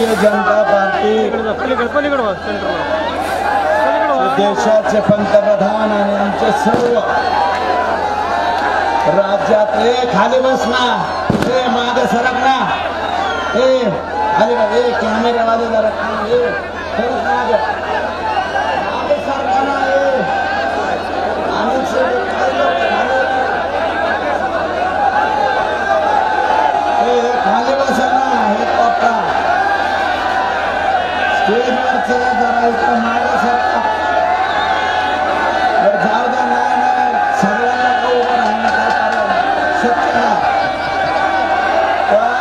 Bharatiya Janata party देशाचे पंतप्रधान आणि आमचे सर्व राज्यातले खाली बसना मागे सरक ना खाली कॅमेरावाले जरा मागे सरका ना खाली बसा ना हे पप्पा स्टेजवरच जरा इकडं मागे सरका जाऊ द्या नाही सगळ्यांना का उभं राहणं काय कारण शक्य पण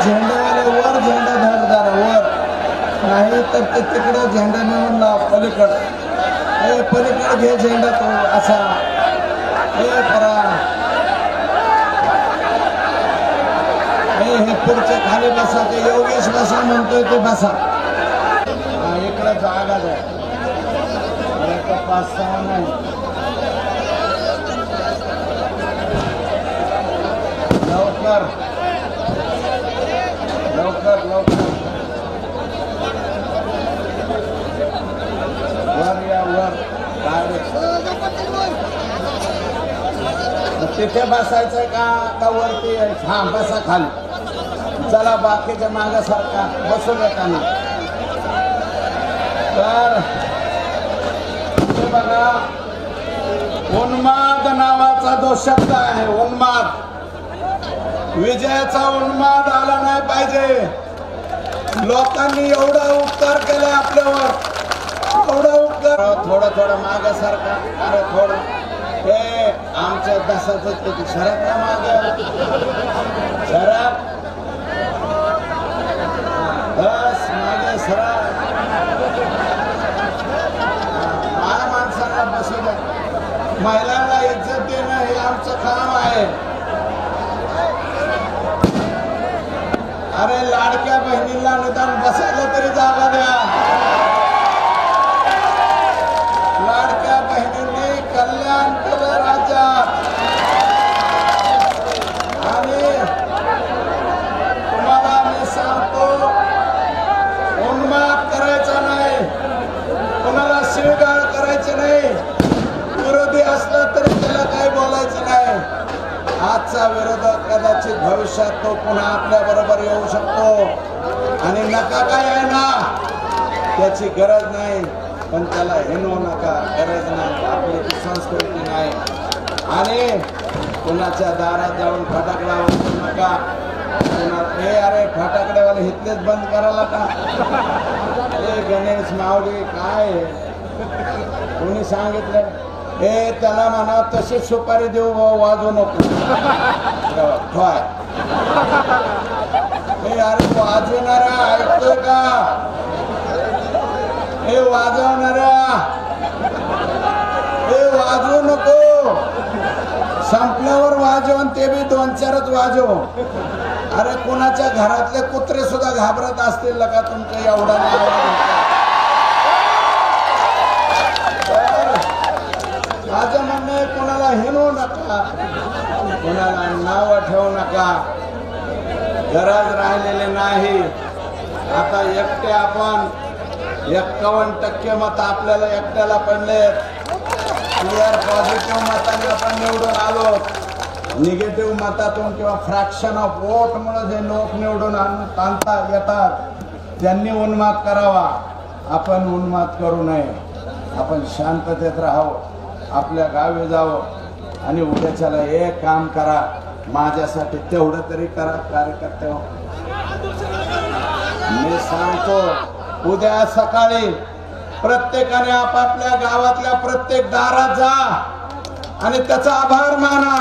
झेंडावाले वर झेंडा धर जरा वर नाही तर ते तिकडे झेंडा नेऊन लाव पलीकडे घे झेंडा तो असा करा हे पुढच्या खाली बसा ते योगेश बसा म्हणतोय ते बसा इकडे जागा द्या 5-6 नाही लवकर लवकर लवकर वर या वर तिथे बसायचं का वरती हा बसा खाली चला बाकीच्या मागासारखा बसू देता ना तर बघा उन्माद नावाचा जो शब्द आहे उन्माद विजयाचा उन्माद आला नाही पाहिजे लोकांनी एवढा उपकार केला आपल्यावर एवढा उपकार थोडं मागासारखा अरे थोडं हे आमच्या दसाच किती शरद ना माग शरद बस मागे सरा माणसांना बसू द्या महिलांना इज्जत देणं हे आमचं काम आहे अरे लाडक्या बहिणींना निदान बसायला तरी जागा द्या लाडक्या बहिणींनी कल्याण केलं राज्यात आणि तुम्हाला मी सांगतो उन्माद करायचा नाही कोणाला शिवीगाळ करायची नाही विरोधी असला तरी त्याला काही बोलायचं नाही आजचा विरोधक कदाचित भविष्यात तो पुन्हा आपल्या बरोबर येऊ शकतो आणि नका काय आहे ना त्याची गरज नाही पण त्याला हिणवू नका गरज नाही आपली संस्कृती नाही आणि कुणाच्या दारात जाऊन फटाकडा वाजवू नका हे अरे फटाकडेवाले इथलेच बंद करायला का हे गणेश माऊली काय कोणी सांगितलं हे त्याला म्हणा तशीच सुपारी देऊ वाजवू नको ठोय हे अरे वाजवणारा ऐकतोय का हे वाजवणारा हे वाजवू नको संपल्यावर वाजव ते बी 2-4च वाजव अरे कोणाच्या घरातले कुत्रे सुद्धा घाबरत असतील का तुमच्या एवढा माझं म्हणणं आहे कोणाला हिणवू नका कोणाला नाव ठेवू नका गरज राहिलेले नाही आता एकटे आपण 51% मत आपल्याला एकट्याला पडले क्लिअर पॉझिटिव्ह मताने आपण निवडून आलो निगेटिव्ह मतातून किंवा फ्रॅक्शन ऑफ वोट मुळे जे लोक निवडून आणता येतात त्यांनी उन्माद करावा आपण उन्माद करू नये आपण शांततेत राहावं आपल्या गावी जावं आणि उद्याच्याला एक काम करा माझ्यासाठी तेवढं तरी करा कार्यकर्ते मी सांगतो उद्या सकाळी प्रत्येकाने आपापल्या गावातल्या प्रत्येक दारात जा आणि त्याचा आभार माना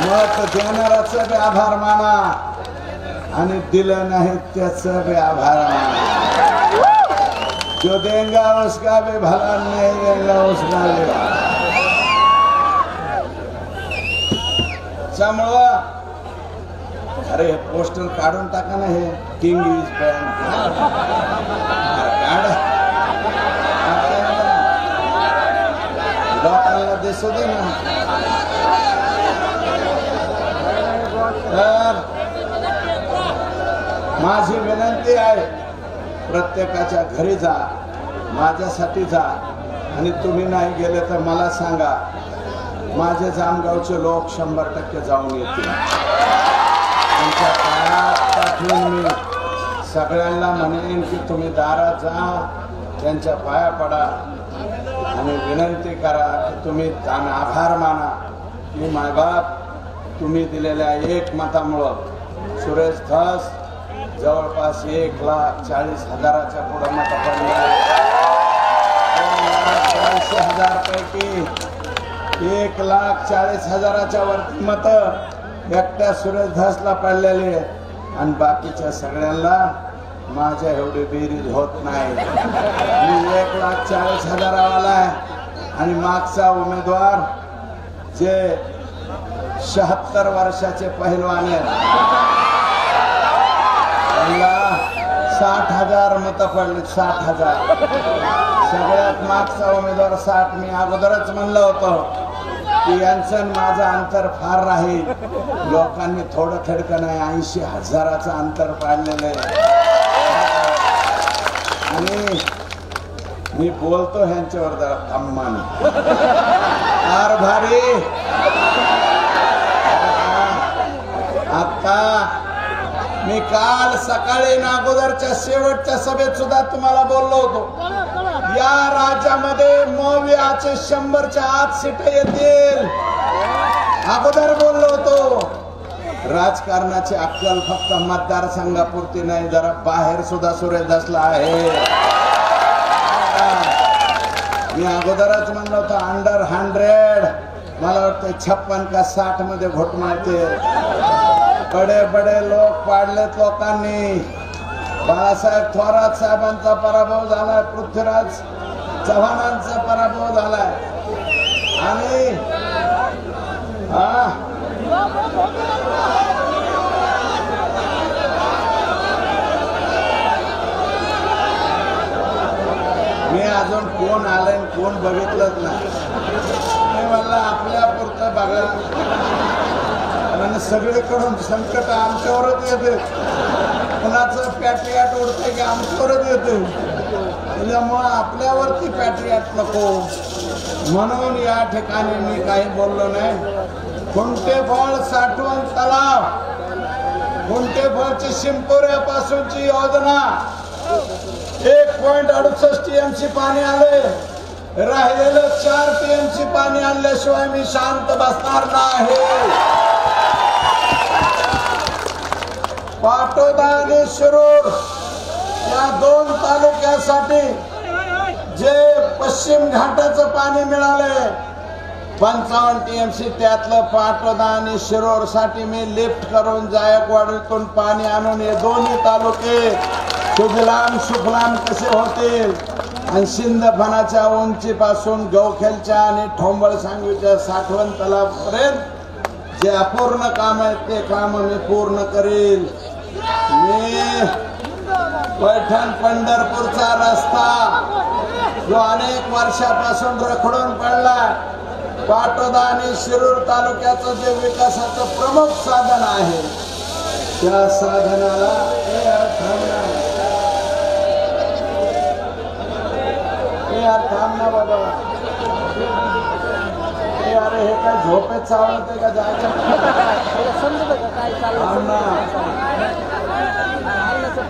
मत देणाराचा बी आभार माना आणि दिलं नाही त्याचा बी आभार माना जो देंगा उसका भी भला नहीं देगा उसका भी त्यामुळं अरे पोस्टर काढून टाका ना हे किंग इज बँक लोकांना दिसू दे ना माझी विनंती आहे, प्रत्येकाच्या घरी जा, माझ्यासाठी जा, आणि तुम्ही नाही गेले तर मला सांगा, माझे जामगावचे लोक 100% जाऊन येतील. त्यांच्या पायात पाठवून मी सगळ्यांना म्हणेन की तुम्ही दारात जा, त्यांच्या पाया पडा आणि विनंती करा की तुम्ही आभार माना की मायबाप तुम्ही दिलेल्या 1 मतामुळं सुरेश धस जवळपास 1,40,000च्या पुढे मत पडले. 2,40,000 पैकी 1,40,000च्या वरती मत एकट्या सुरेश धसला पडलेले, आणि बाकीच्या सगळ्यांना माझ्या एवढी बेरीज होत नाही. मी 1,40,000 वाला आणि मागचा उमेदवार जे 76 वर्षाचे पहिलवान आहेत, त्यांना 60,000 मत पडले. 60,000 सगळ्यात मागचा उमेदवार 60. मी अगोदरच म्हणलं होतं की यांचं माझं अंतर फार राहील. लोकांनी थोडं थडकं नाही 80,000चं अंतर पाडलेलं आहे. आणि मी बोलतो ह्यांच्यावर जरा थांबाने फार भारी. आता मी काल सकाळी अगोदरच्या शेवटच्या सभेत सुद्धा तुम्हाला बोललो होतो, या राज्यामध्ये मवियाचे 100च्या आत सीट येतील. अगोदर बोललो होतो. राजकारणाची अक्कल फक्त मतदारसंघापुरती नाही, जरा बाहेर सुद्धा सुरेश धसला आहे. मी अगोदरच म्हणलं होतं अंडर 100, मला वाटतं 56 का 60 मध्ये घोट मारते. बडे बडे लोक पाडलेत लोकांनी. बाळासाहेब थोरात साहेबांचा पराभव झालाय, पृथ्वीराज चव्हाणांचा पराभव झालाय, आणि मी अजून कोण आलंय कोण बघितलंच नाही. मी म्हणलं आपल्या पुरतं बघा, आणि सगळीकडून संकट आमच्यावरच येते. कुणाचं पॅट्रियाट उडतंय की आमच्यावरच येते. त्याच्यामुळं आपल्यावरती पॅट्रियाट नको म्हणून या ठिकाणी मी काही बोललो नाही. खुंटेफळ साठवण तलाव, खुंटेफळची शिंपोऱ्यापासूनची योजना 1.68 TMC पाणी आले. राहिलेलं 4 TMC पाणी आणल्याशिवाय मी शांत बसणार नाही. पाटोदा आणि शिरूर या 2 तालुक्यासाठी जे पश्चिम घाटाचं पाणी मिळालंय 55 TMC, त्यातलं पाटोदा आणि शिरूर साठी मी लिफ्ट करून जायकवाडीतून पाणी आणून हे दोन्ही तालुके सुजलाम सुफलाम कसे होतील. आणि शिंदफणाच्या उंचीपासून गवखेलच्या आणि ठोंबळ सांगवीच्या साठवण तलावापर्यंत जे अपूर्ण काम आहेत ते काम मी पूर्ण करील. मी पैठण पंढरपूरचा रस्ता जो अनेक वर्षापासून रखडून पडला, पाटोदा आणि शिरूर तालुक्याचं जे विकासाचं प्रमुख साधन आहे, त्या साधनाला थांबना बाबा. अरे हे काय झोपेत चावलते का जायचं?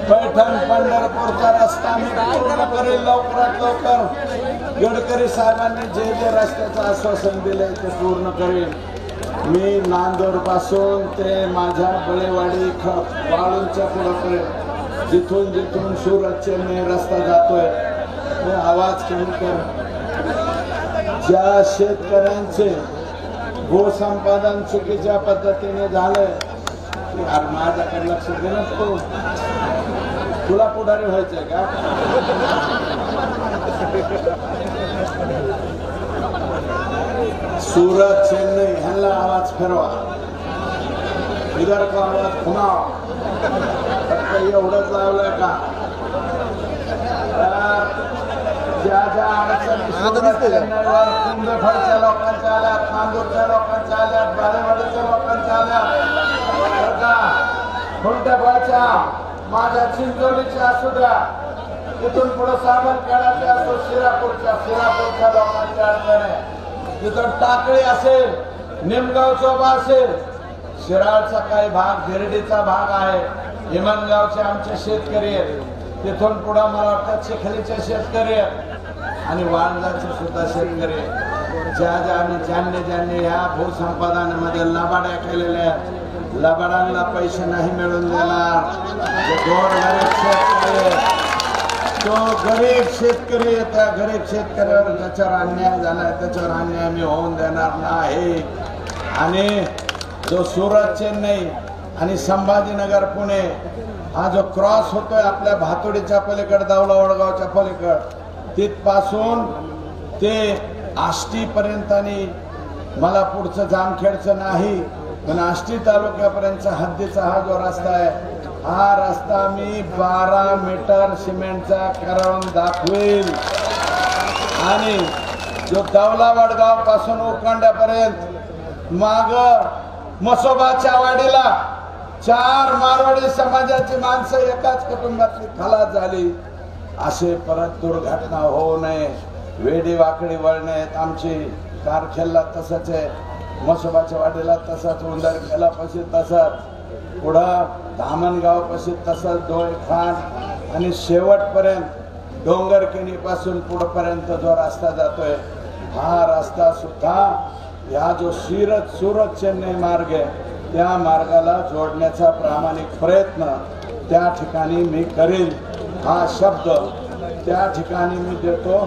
पैठण पंढरपूरचा रस्ता मी पूर्ण करेल लवकरात लवकर. गडकरी साहेबांनी जे जे रस्त्याचं आश्वासन दिलंय ते पूर्ण करेल. मी नांदूर पासून ते माझ्या बळेवाडी वाळूंच्या पुढापर्यंत जिथून जिथून सुरत चेन्नई रस्ता जातोय ते आवाज कमी कर. ज्या शेतकऱ्यांचे भूसंपादन चुकीच्या पद्धतीने झालंय, अरे माझ्याकडे लक्ष देणं तो तुला पुढारी व्हायचंय का? सूरत चेन्नई ह्यांना आवाज फिरवा, इधर को आवाज घुमाव. एवढंच लावलंय का? ज्या ज्या अडचणी कुंभफळच्या लोकांच्या आल्यात, नांदूरच्या लोकांच्या आल्यात, बालेवाडीच्या लोकांच्या आल्यात, खुंटेफळच्या माझ्या चिंचोलीच्या असू द्या, तिथून पुढे सावरखेडाचे असो, शिरापूरच्या लोकांची अडचण आहे. तिथं टाकळी असेल, निमगाव चोबा असेल, शिराळचा काही भाग, गिरडीचा भाग आहे, हिमनगावचे आमचे शेतकरी आहेत, तिथून पुढे मला वाटतं चिखलीचे शेतकरी आहेत आणि वाळजाचे सुद्धा शेतकरी आहेत. ज्यांनी या भूसंपादनामध्ये लबाड्या केलेल्या आहेत, लबाडांना पैसे नाही मिळून देणार. तो गरीब शेतकरी त्या गरीब शेतकऱ्यावर त्याच्यावर अन्याय झालाय, त्याच्यावर अन्याय मी होऊन देणार नाही. आणि जो सुरत, चेन्नई आणि संभाजीनगर, पुणे हा जो क्रॉस होतोय आपल्या भातोडीच्या पलीकडे, दावला वडगावच्या पलीकडे, तिथपासून ते आष्टी पर्यंत, आणि मला पुढचं जामखेडचं नाही पण आष्टी तालुक्यापर्यंतचा हद्दीचा हा जो रस्ता आहे, हा रस्ता मी 12 मीटर सिमेंटचा करून दाखवेल. आणि जो दावला वडगाव पासून उरकांड्यापर्यंत माग मसोबाच्या वाडीला 4 मारवाडी समाजाची माणसं एकाच कुटुंबातली खलास झाली. असे परत दुर्घटना होऊ नये, वेडी वाकडी वळणे आहेत आमची. कारखेलला तसंच आहे, मसोबाच्या वाडीला तसंच, उंदरखेला पशी तसंच, पुढं धामणगाव पशी तसंच, डोळखान आणि शेवटपर्यंत डोंगरकिणी पासून पुढपर्यंत जो रस्ता जातोय, हा रस्ता सुद्धा या जो सुरत चेन्नई मार्ग आहे त्या मार्गाला जोडण्याचा प्रामाणिक प्रयत्न त्या ठिकाणी मी करेल. हा शब्द त्या ठिकाणी मी देतो.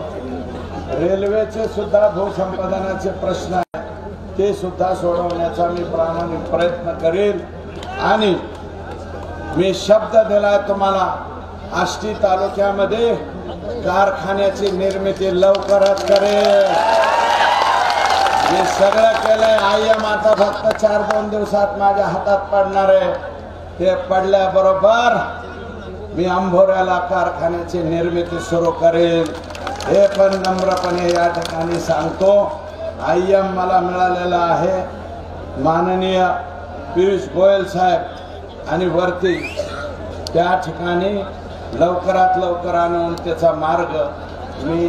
रेल्वेचे सुद्धा भूसंपादनाचे प्रश्न आहेत, ते सुद्धा सोडवण्याचा मी प्रामाणिक प्रयत्न करेल. आणि मी शब्द दिलाय तुम्हाला, आष्टी तालुक्यामध्ये कारखान्याची निर्मिती लवकरच करेल. हे सगळं केलंय. आयएम आता फक्त 4-2 दिवसात माझ्या हातात पडणार आहे. ते पडल्याबरोबर मी अंभोऱ्याला कारखान्याची निर्मिती सुरू करेल. हे पण नम्रपणे या ठिकाणी सांगतो. आयएम मला मिळालेला आहे माननीय पियुष गोयल साहेब, आणि वरती त्या ठिकाणी लवकरात लवकर आणून त्याचा मार्ग मी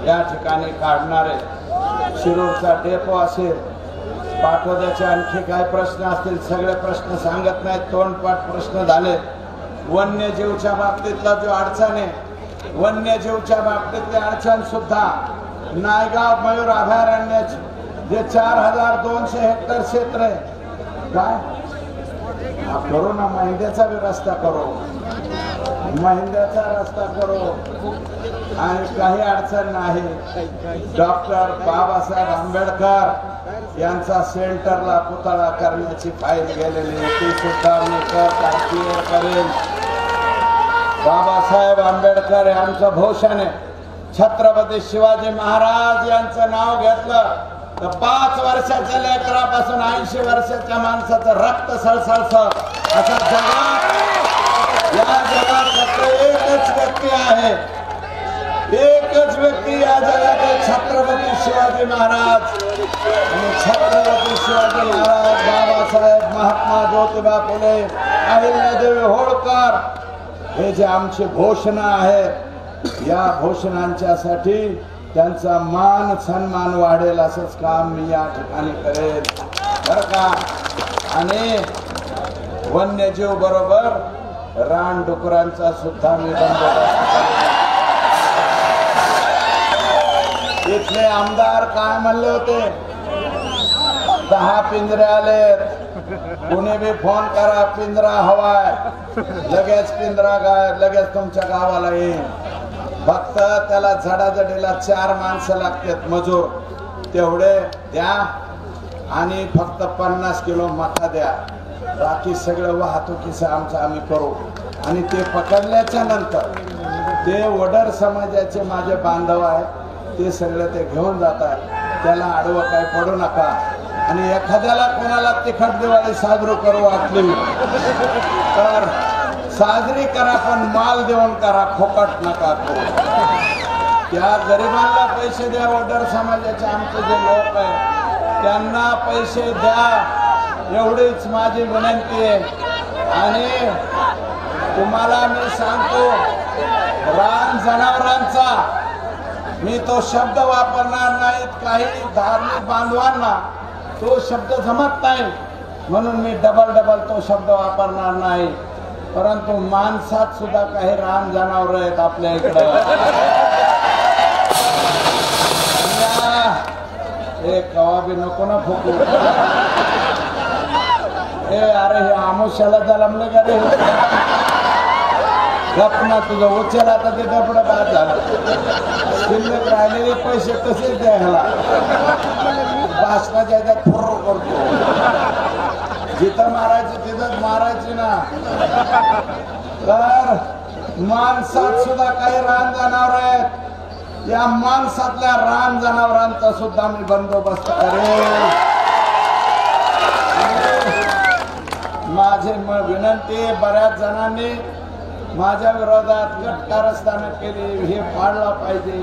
या ठिकाणी काढणार आहे. शिरूरचा डेपो असेल, पाटोद्याचे आणखी काय प्रश्न असतील, सगळे प्रश्न सांगत नाहीत, तोंडपाठ प्रश्न झाले. वन्यजीवच्या बाबतीतला जो अडचण आहे, वन्यजीवच्या बाबतीतली अडचण सुद्धा नायगाव मयूर अभयारण्याचे जे 4200 हेक्टर क्षेत्र आहे, काय करू ना, महिंद्याचा बी रस्ता करू, महिंद्याचा रस्ता करू आणि काही अडचण नाही. डॉक्टर बाबासाहेब आंबेडकर यांचा सेंटरला पुतळा करण्याची फाईल गेलेली, ती सुद्धा मी करेल. बाबासाहेब आंबेडकर यांचं भूषण आहे. छत्रपती शिवाजी महाराज यांचं नाव घेतलं तर 5 वर्षाच्या लेकरापासून 80 वर्षाच्या माणसाचं रक्त सळसळतं. असं जगात, या जगात फक्त एकच व्यक्ती आहे, एकच व्यक्ती या जगात आहे, छत्रपती शिवाजी महाराज. आणि छत्रपती शिवाजी महाराज, बाबासाहेब, महात्मा ज्योतिबा फुले, अहिल्यादेवी होळकर, हे जे आमचे घोषण आहेत, या घोषणांच्यासाठी त्यांचा मान सन्मान वाढेल असंच काम मी या ठिकाणी करेल बरं का. आणि वन्यजीव बरोबर रानडुकरांचा सुद्धा मी बंदोबस्त करेल. इथले आमदार काय म्हणले होते, 10 पिंजरे आलेत, कुणी बी फोन करा, पिंजरा हवाय, लगेच पिंजरा लगेच तुमच्या गावाला येईल. फक्त त्याला झडाझडीला 4 माणसं लागतात मजूर, तेवढे द्या आणि फक्त 50 किलो मका द्या. बाकी सगळं वाहतुकीचं आमचं आम्ही करू. आणि ते पकडल्याच्या नंतर ते वडर समाजाचे माझे बांधव आहेत, ते सगळे ते घेऊन जातात. त्याला आडवं काय पडू नका. आणि एखाद्याला कोणाला तिखट दिवाळी साजरी करू वाटली तर साजरी करा, पण माल देऊन करा, फोकट नका करू. त्या गरिबांना पैसे द्या. वडर समाजाचे आमचे जे लोक आहेत त्यांना पैसे द्या, एवढीच माझी विनंती आहे. आणि तुम्हाला मी सांगतो, रान जनावरांचा मी तो शब्द वापरणार नाहीत. काही धार्मिक बांधवांना तो शब्द जमत नाही म्हणून मी डबल तो शब्द वापरणार नाही. परंतु माणसात सुद्धा काही रान जनावर आहेत आपल्या इकडं. कवा बी नको ना फुकू. अरे हे आमुष्याला जलमले का रे? गपना तुझं उचल आता ते डबडं बाद झालं. शिल्लक राहिलेले पैसे तसेच द्यायला भाषणाच्या ह्याच्यात फुर्र करतो. जिथं मारायचं तिथंच मारायची ना. तर माणसात सुद्धा काही रान जनावर आहेत. या माणसातल्या रान जनावरांचा सुद्धा मी बंदोबस्त करेन. माझी विनंती, बऱ्याच जणांनी माझ्या विरोधात कट कारस्थान केली. हे पाडला पाहिजे,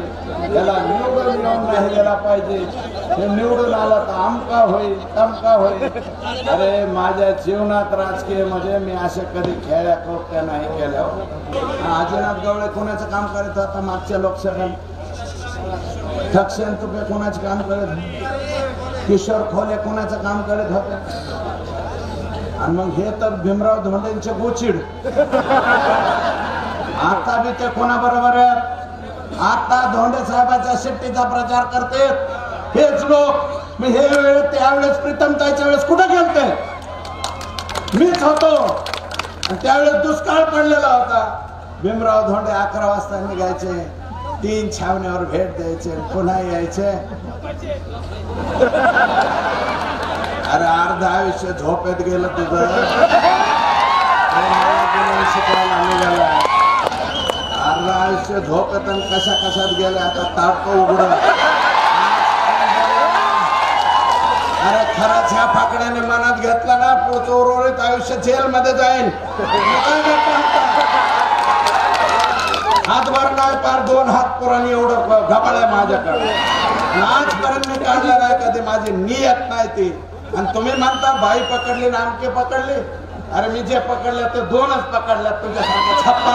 त्याला निवडून येऊन नाही गेला पाहिजे, हे निवडून आला तर आमका होईल तमका होईल. अरे माझ्या जीवनात राजकीय मध्ये मी अशा कधी खेळ्या कृत्या नाही केल्या. आजीनाथ गवळे कोणाचं काम करत होता मागच्या लोकसभेत? ठक्षण तुपे कोणाचं काम करत? किशोर खोले कोणाचं काम करत होते? आणि मग हे तर भीमराव धोंडेंचे गोचिड. आता बी ते कोणाबरोबर आहेत? आता धोंडे साहेबांच्या शिट्टीचा प्रचार करते हेच लोक. मी हे वेळ त्यावेळेस प्रीतमताईच्या वेळेस कुठे गेलते? मीच होतो. त्यावेळेस दुष्काळ पडलेला होता. भीमराव धोंडे 11 वाजता निघायचे, 3 छावण्यावर भेट द्यायचे, पुन्हा यायचे. अरे अर्ध आयुष्य झोपेत गेलं तुझं. शिकायला निघाला अर्ध आयुष्य झोपेत आणि कशात गेलं. आता ताटको उघड. अरे खराच ह्या फाकड्याने मनात घेतला ना पुढचं उर्वरित आयुष्य जेल मध्ये जाईल. हातभर नाही, पार 2 हात पुराणी एवढं गबाळ आहे माझ्याकडे. आजपर्यंत मी काढलं नाही कधी. माझी नियत नाही ती. आणि तुम्ही म्हणता बाई पकडली ना आमके पकडले. अरे मी जे पकडले ते 2च पकडल्या. तुझ्यासारखे 56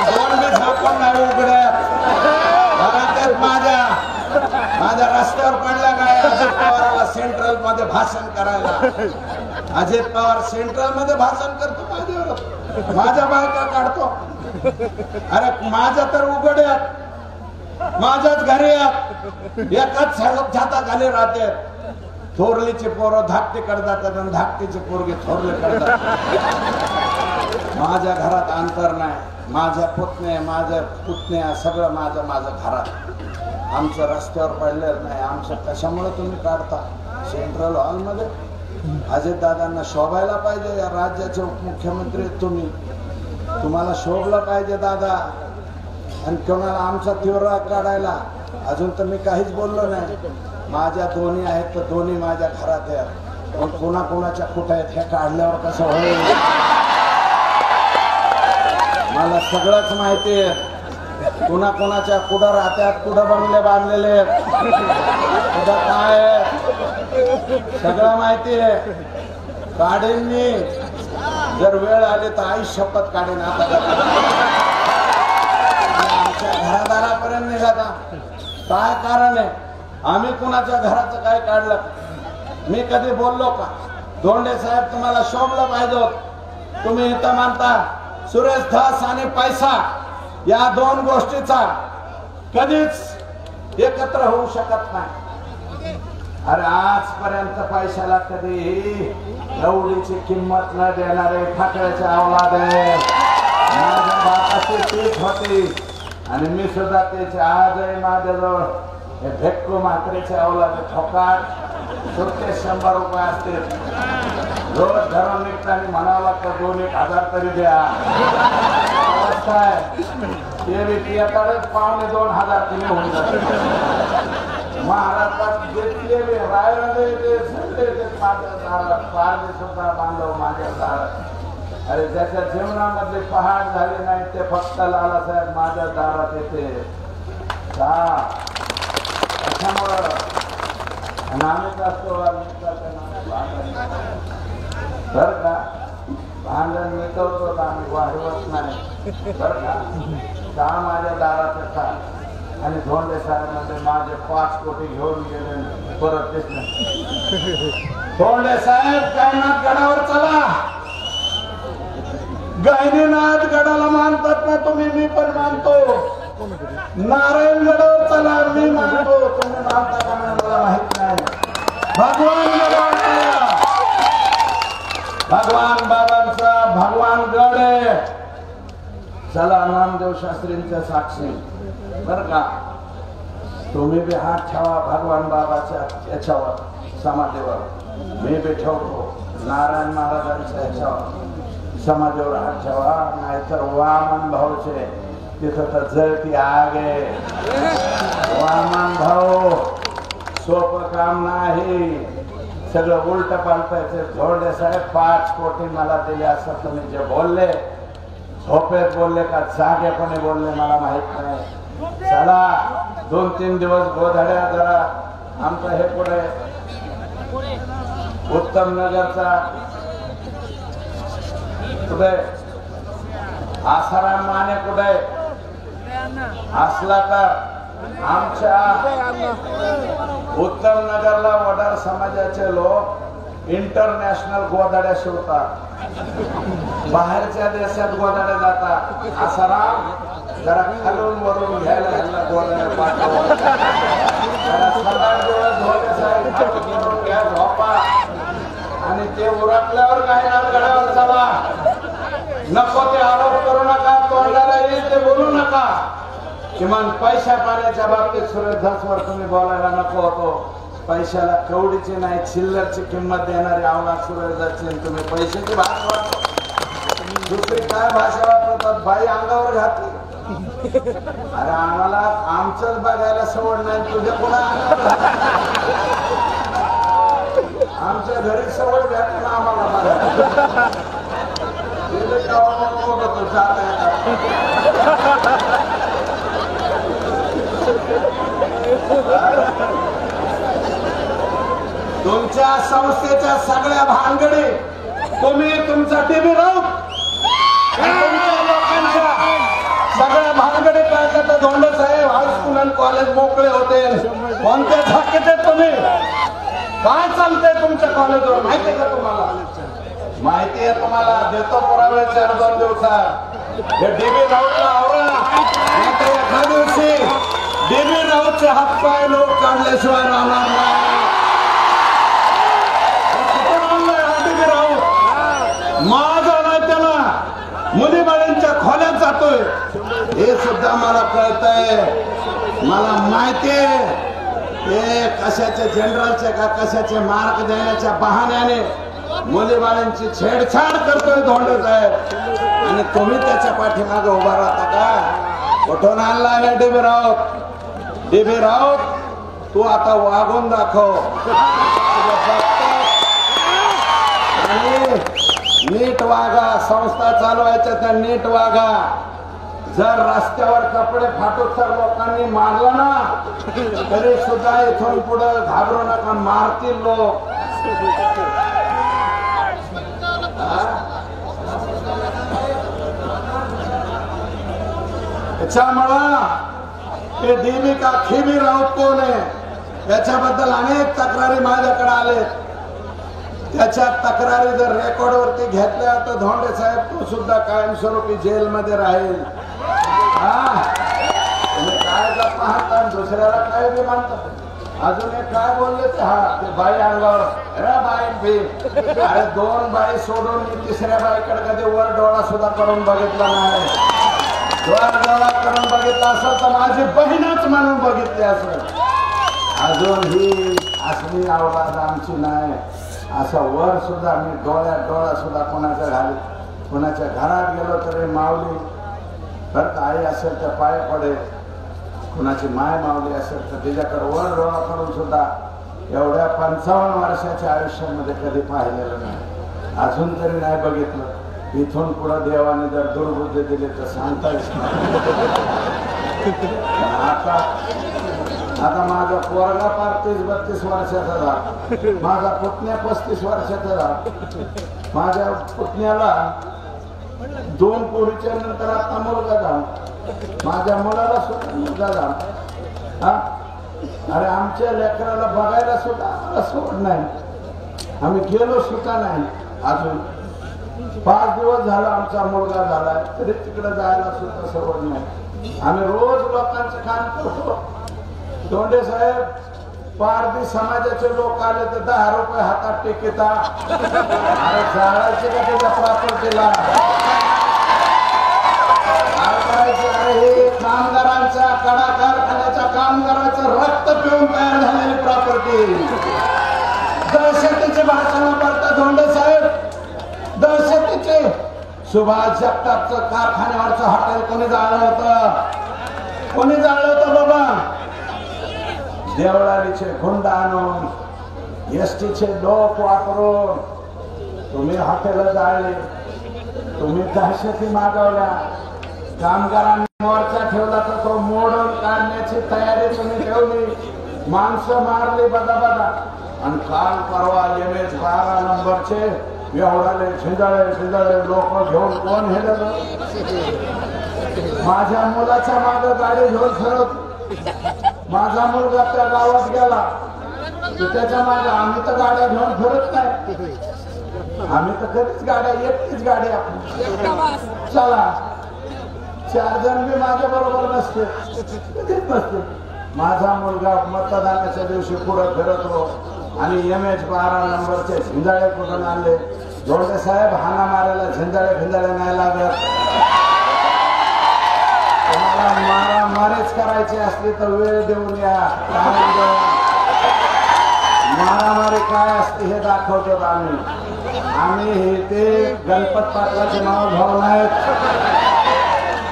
2 बी झापून नाही उघड्या. माझ्या रस्त्यावर पडल्या काय अजित पवाराला सेंट्रल मध्ये भाषण करायला. अजित पवार सेंट्रल मध्ये भाषण करतो माझ्यावर. माझ्या बायका काढतो. अरे माझ्या तर उघड्यात माझ्याच घरी एकाच छाताखाली राहते. थोरलीचे पोरं धाकटीकडे जातात आणि धाकटीचे पोरगे थोरले करतात. माझ्या घरात अंतर नाही. माझ्या पुतण्या सगळं माझं घरात. आमचं रस्त्यावर पडलेलं नाही. आमचं कशामुळे तुम्ही काढता सेंट्रल हॉल मध्ये? अजितदादांना शोभायला पाहिजे. या राज्याचे उपमुख्यमंत्री तुम्ही, तुम्हाला शोभलं पाहिजे दादा. आणि कोणाला आमचा तीव्र काढायला अजून तर मी काहीच बोललो नाही. माझ्या दोन्ही आहेत तर दोन्ही माझ्या घरात आहेत. पण कोणाच्या कुठे आहेत हे काढल्यावर कसं होईल? मला सगळंच माहिती आहे. कोणाच्या कुठं राहत्यात, कुठं बंगले बांधलेले आहेत, कुठं काय सगळं माहिती आहे. काढेन मी जर वेळ आली तर आई शपथ काढेन. आता आमच्या घरादारापर्यंत निघाला काय कारण आहे? आम्ही कुणाच्या घराचं काय काढलं? मी कधी बोललो का? धोंडे साहेब तुम्हाला शोभलं पाहिजे. तुम्ही इथं मानता सुरेश धस आणि पैसा या 2 गोष्टीचा कधीच एकत्र होऊ शकत नाही. अरे आजपर्यंत पैशाला कधी एवढीची किंमत न देणारे ठाकरेचे औलाद आहे. माझ्या बापाची पीठ होती आणि मी सुद्धा त्याचे आजही माझ्याजवळ हे भेक्कू म्हात्रेचे औलाद ठोकाट सुट्टे 100 रुपये असतील. रोज घरून निघताना म्हणावं लागतं 2-1 तरी द्या. ते बी येताच 2,500 तिने होऊन जाते. महाराष्ट्रात घेतलेले रायगडे माझ्या दारात, पारणे सुद्धा बांधव माझ्या दारात. अरे ज्याच्या जीवनामधले पहाट झाले नाही ते फक्त लालासाहेब माझ्या दारात येते. त्याच्यामुळं आणि आम्हीच असतो बर का भांडण मिटवतो आम्ही वाढवत नाही बर का माझ्या दाराचं का आणि धोंडे साहेबांमध्ये माझे 5 कोटी घेऊन गेले परत तेच नाही धोंडे साहेब कायनाथ गडावर चला गहिनीनाथ गडाला मानतात ना तुम्ही मी पण मानतो नारायण गडावर चला मी मानतो तुम्ही मानता का मला माहित नाही भगवान गडावर चला भगवान बाबांचा भगवान गड आहे चला नामदेव शास्त्रींच्या साक्षी बर का तुम्ही बी हात ठेवा भगवान बाबाच्या याच्यावर समाधीवर मी बी ठेवतो नारायण महाराजांच्या याच्यावर समाधीवर हात ठेवा नाहीतर वामन भाऊचे तिथं तर जळती आग आहे वामन भाऊ सोपं काम नाही सगळं उलट पालटायचे धोंडे साहेब 5 कोटी मला दिले असं तुम्ही जे बोलले झोपेत बोलले का जागेपणे बोलले मला माहित नाही चला 2-3 दिवस गोधड्या जरा आमचं हे पुढे उत्तम नगरचा कुठे आसाराम माने कुठे असला तर आमच्या उत्तम नगरला वडार समाजाचे लोक इंटरनॅशनल गोधड्या शिवतात बाहेरच्या देशात गोधड्या जातात आसाराम जरा खालून वरून घ्यायला गोधड्या पाठवा झोपा आणि ते उरकल्यावर काय गडावर चला नको ते आरोप करू नका तोंडाला येईल ते बोलू नका किमान पैशा पाण्याच्या बाबतीत सुरेश धसवर तुम्ही बोलायला नको होतो पैशाला कवडीची नाही चिल्लरची किंमत देणारी आव्हान सुरेश धसचे तुम्ही पैशाची भाषा वापरता दुसरी काय भाषा वापरतात बाई अंगावर घातली अरे आम्हाला आमचंच बघायला सवड नाही तुझ्या पुन्हा आमच्या घरी सवड घ्या ना आम्हाला बघायला तुमच्या संस्थेच्या सगळ्या भानगडी तुम्ही तुमचा टीव्ही राहून लोकांच्या सगळ्या भानगडी पाहिजे तर धोंडे साहेब हायस्कूल आणि कॉलेज मोकळे होते कोणत्या झाकीत तुम्ही काय चालतंय तुमच्या कॉलेजवर माहितीये का तुम्हाला माहिती आहे तुम्हाला देतो पुरावे 4-2 दिवसात हे डीबी राऊतला आवरा नाहीतर एका दिवशी डीबी राऊतचे हातपाय लोक काढल्याशिवाय राहणार नाही डीबी राऊत माझा नाही त्याला मुलीबाळींच्या खोल्यात जातोय हे सुद्धा मला कळतंय मला माहितीये ते कशाचे जनरलचे का कशाचे मार्क देण्याच्या बहाण्याने मुलीबाळांची छेडछाड करतोय धोंडे साहेब आणि तुम्ही त्याच्या पाठीमागे उभा राहता का कुठून आणला आहे डीबी राऊत तू आता वागून दाखव आणि नीट वागा संस्था चालवायच्या त्या नीट वागा जर रस्त्यावर कपडे फाटून तर लोकांनी मारलं ना तरी सुद्धा इथून पुढे घाबरू नका मारतील लोक त्याच्यामुळं ते डीबी का खिबी राऊत कोण आहे याच्याबद्दल अनेक तक्रारी माझ्याकडे आले त्याच्या तक्रारी जर रेकॉर्ड वरती घेतल्या तर धोंडे साहेब तो सुद्धा कायमस्वरूपी जेल मध्ये राहील तुम्ही काय पाहता दुसऱ्याला काय बी मानतात अजून एक काय बोलले ते बाई अंगावर बाई अरे 2 बाई सोडून मी 3ऱ्या बाईकडे कधी वर डोळा सुद्धा करून बघितला नाही वर डोळा करून बघितला असं तर माझी बहीणच म्हणून बघितली असेल अजून ही असली अवलाद आमची नाही असं वर सुद्धा मी डोळ्यात डोळा सुद्धा कोणाच्या घाली कोणाच्या घरात गेलो तरी माऊली तर आई असेल तर पाय पडे कुणाची माय मावली असेल तर तिच्याकडे वर डोळा करून सुद्धा एवढ्या 55 वर्षाच्या आयुष्यामध्ये कधी पाहिलेलं नाही अजून तरी नाही बघितलं इथून पुढे देवाने जर दुर्बुद्धी दिली तर सांगता येत आता माझा पोरगा पार 30-32 वर्षाचा झाला माझा पुतण्या 35 वर्षाचा झाला माझ्या पुतण्याला 2 पोरीच्या नंतर आता मुलगा झाला, माझ्या मुलाला सुद्धा मुलगा झाला. हा, अरे आमच्या लेकराला बघायला सुद्धा आम्हाला सोड नाही, आम्ही गेलो सुद्धा नाही. अजून 5 दिवस झाला आमचा मुलगा झालाय तरी तिकडे जायला सुद्धा सवड नाही. आम्ही रोज लोकांचं काम करतो. धोंडे साहेब, पारधी समाजाचे लोक आले तर 10 रुपये हातात टेकिता, अरे जाळायचे का त्याच्या प्रॉपर्टीला? हे कामगारांचा, कडा कारखान्याच्या कामगारांचं रक्त पिऊन तयार झालेली प्रॉपर्टी. दहशतीची भाषणं करतात धोंडे साहेब, दहशतीचे. सुभाष जगतापचं कारखान्यावरचं हॉटेल कोणी जाळलं होतं? कोणी जाळलं होतं बाबा? देवळालीचे गुंड आणून, एसटीचे लोक वापरून तुम्ही हॉटेल जाळले, तुम्ही दहशती मागवल्या. कामगारांनी मोर्चा ठेवला तर तो मोडून काढण्याची तयारी तुम्ही ठेवली, माणसं मारली बदा. आणि काल परवा MH 12 नंबरचे एवढाले झिंजाळे लोक घेऊन कोण हे माझ्या मुलाच्या मागे गाडी घेऊन फिरत. माझा मुलगा त्या गावात गेला त्याच्या मागे आम्ही तर गाड्या घेऊन फिरत नाही, आम्ही तर कधीच गाड्या, एकटीच गाडी आपण चला. 4 जण बी माझ्या बरोबर नसते, कधीच नसते. माझा मुलगा मतदानाच्या दिवशी पुढे फिरतो आणि MH 12 नंबरचे झिंजाळे कुठून आणले? धोंडे साहेब, हाना मारायला झिंजाळे नाही लागत. तुम्हाला मारामारीच करायची असली तर वेळ देऊन या, मारामारी काय असते हे दाखवतो आम्ही. हे ते गणपत पाटलाचे नाव भाऊ नाहीत,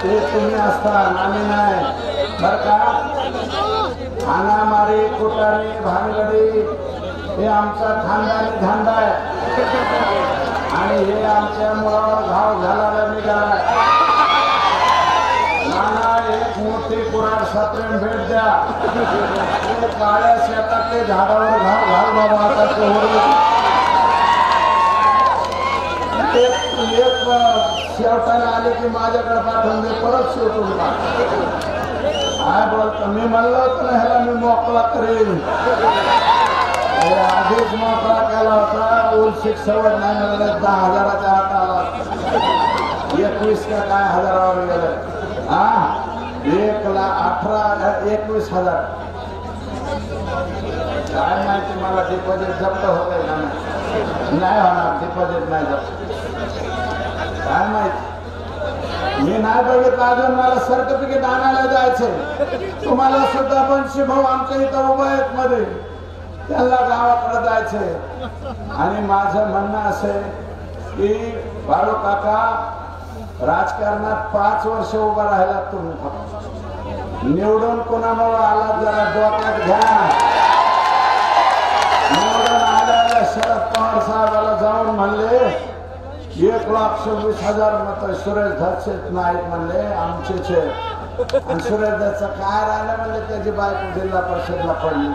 ते तुम्ही असता, आम्ही नाही बर का. हानामारी, कुटारी, भानगडी हे आमचा खानदानी धंदा आहे आणि हे आमच्या मुलावर घाव घालायला निघालाय. नाना, एक मोठी कुराड सापडेन भेट द्या. काळ्या शेतातले झाडावर घाव घाल बाबा. आता एक शेवटाने आले की माझ्याकडे पाठवून दे, परत शेवटून काय बोलतो? मी म्हणलं होतं ना ह्याला मी मोकळा करेन, आधीच मोकळा केला होता. उलशिक सवड नाही मिळाले, 10,000च्या आत आला. 21 का काय हजारावर गेलं. हा, 1,18,21,000. काय माहिती मला, डिपॉझिट जप्त होत आहे का नाही होणार? डिपॉझिट नाही जप्त, काय माहिती, मी नाही बघितलं अजून. मला सर्टिफिकेट आणायला जायचंय. तुम्हाला सुद्धा बनशी भाऊ आमच्या इथं उभा आहेत मध्ये, त्यांना गावाकडे जायचंय. आणि माझं म्हणणं असं की बाळू काका, राजकारणात 5 वर्ष उभा राहिला तुम्ही, फक्त निवडून कोणामुळे आला जरा डोक्यात घ्या. निवडून आल्याला शरद पवार साहेबाला जाऊन म्हणले 1,26,000 मत सुरेश धरसेत नाईक म्हणले आमचेच. आणि सुरेश धरचं काय राहिलं म्हणले त्याची बायको जिल्हा परिषदला पडली.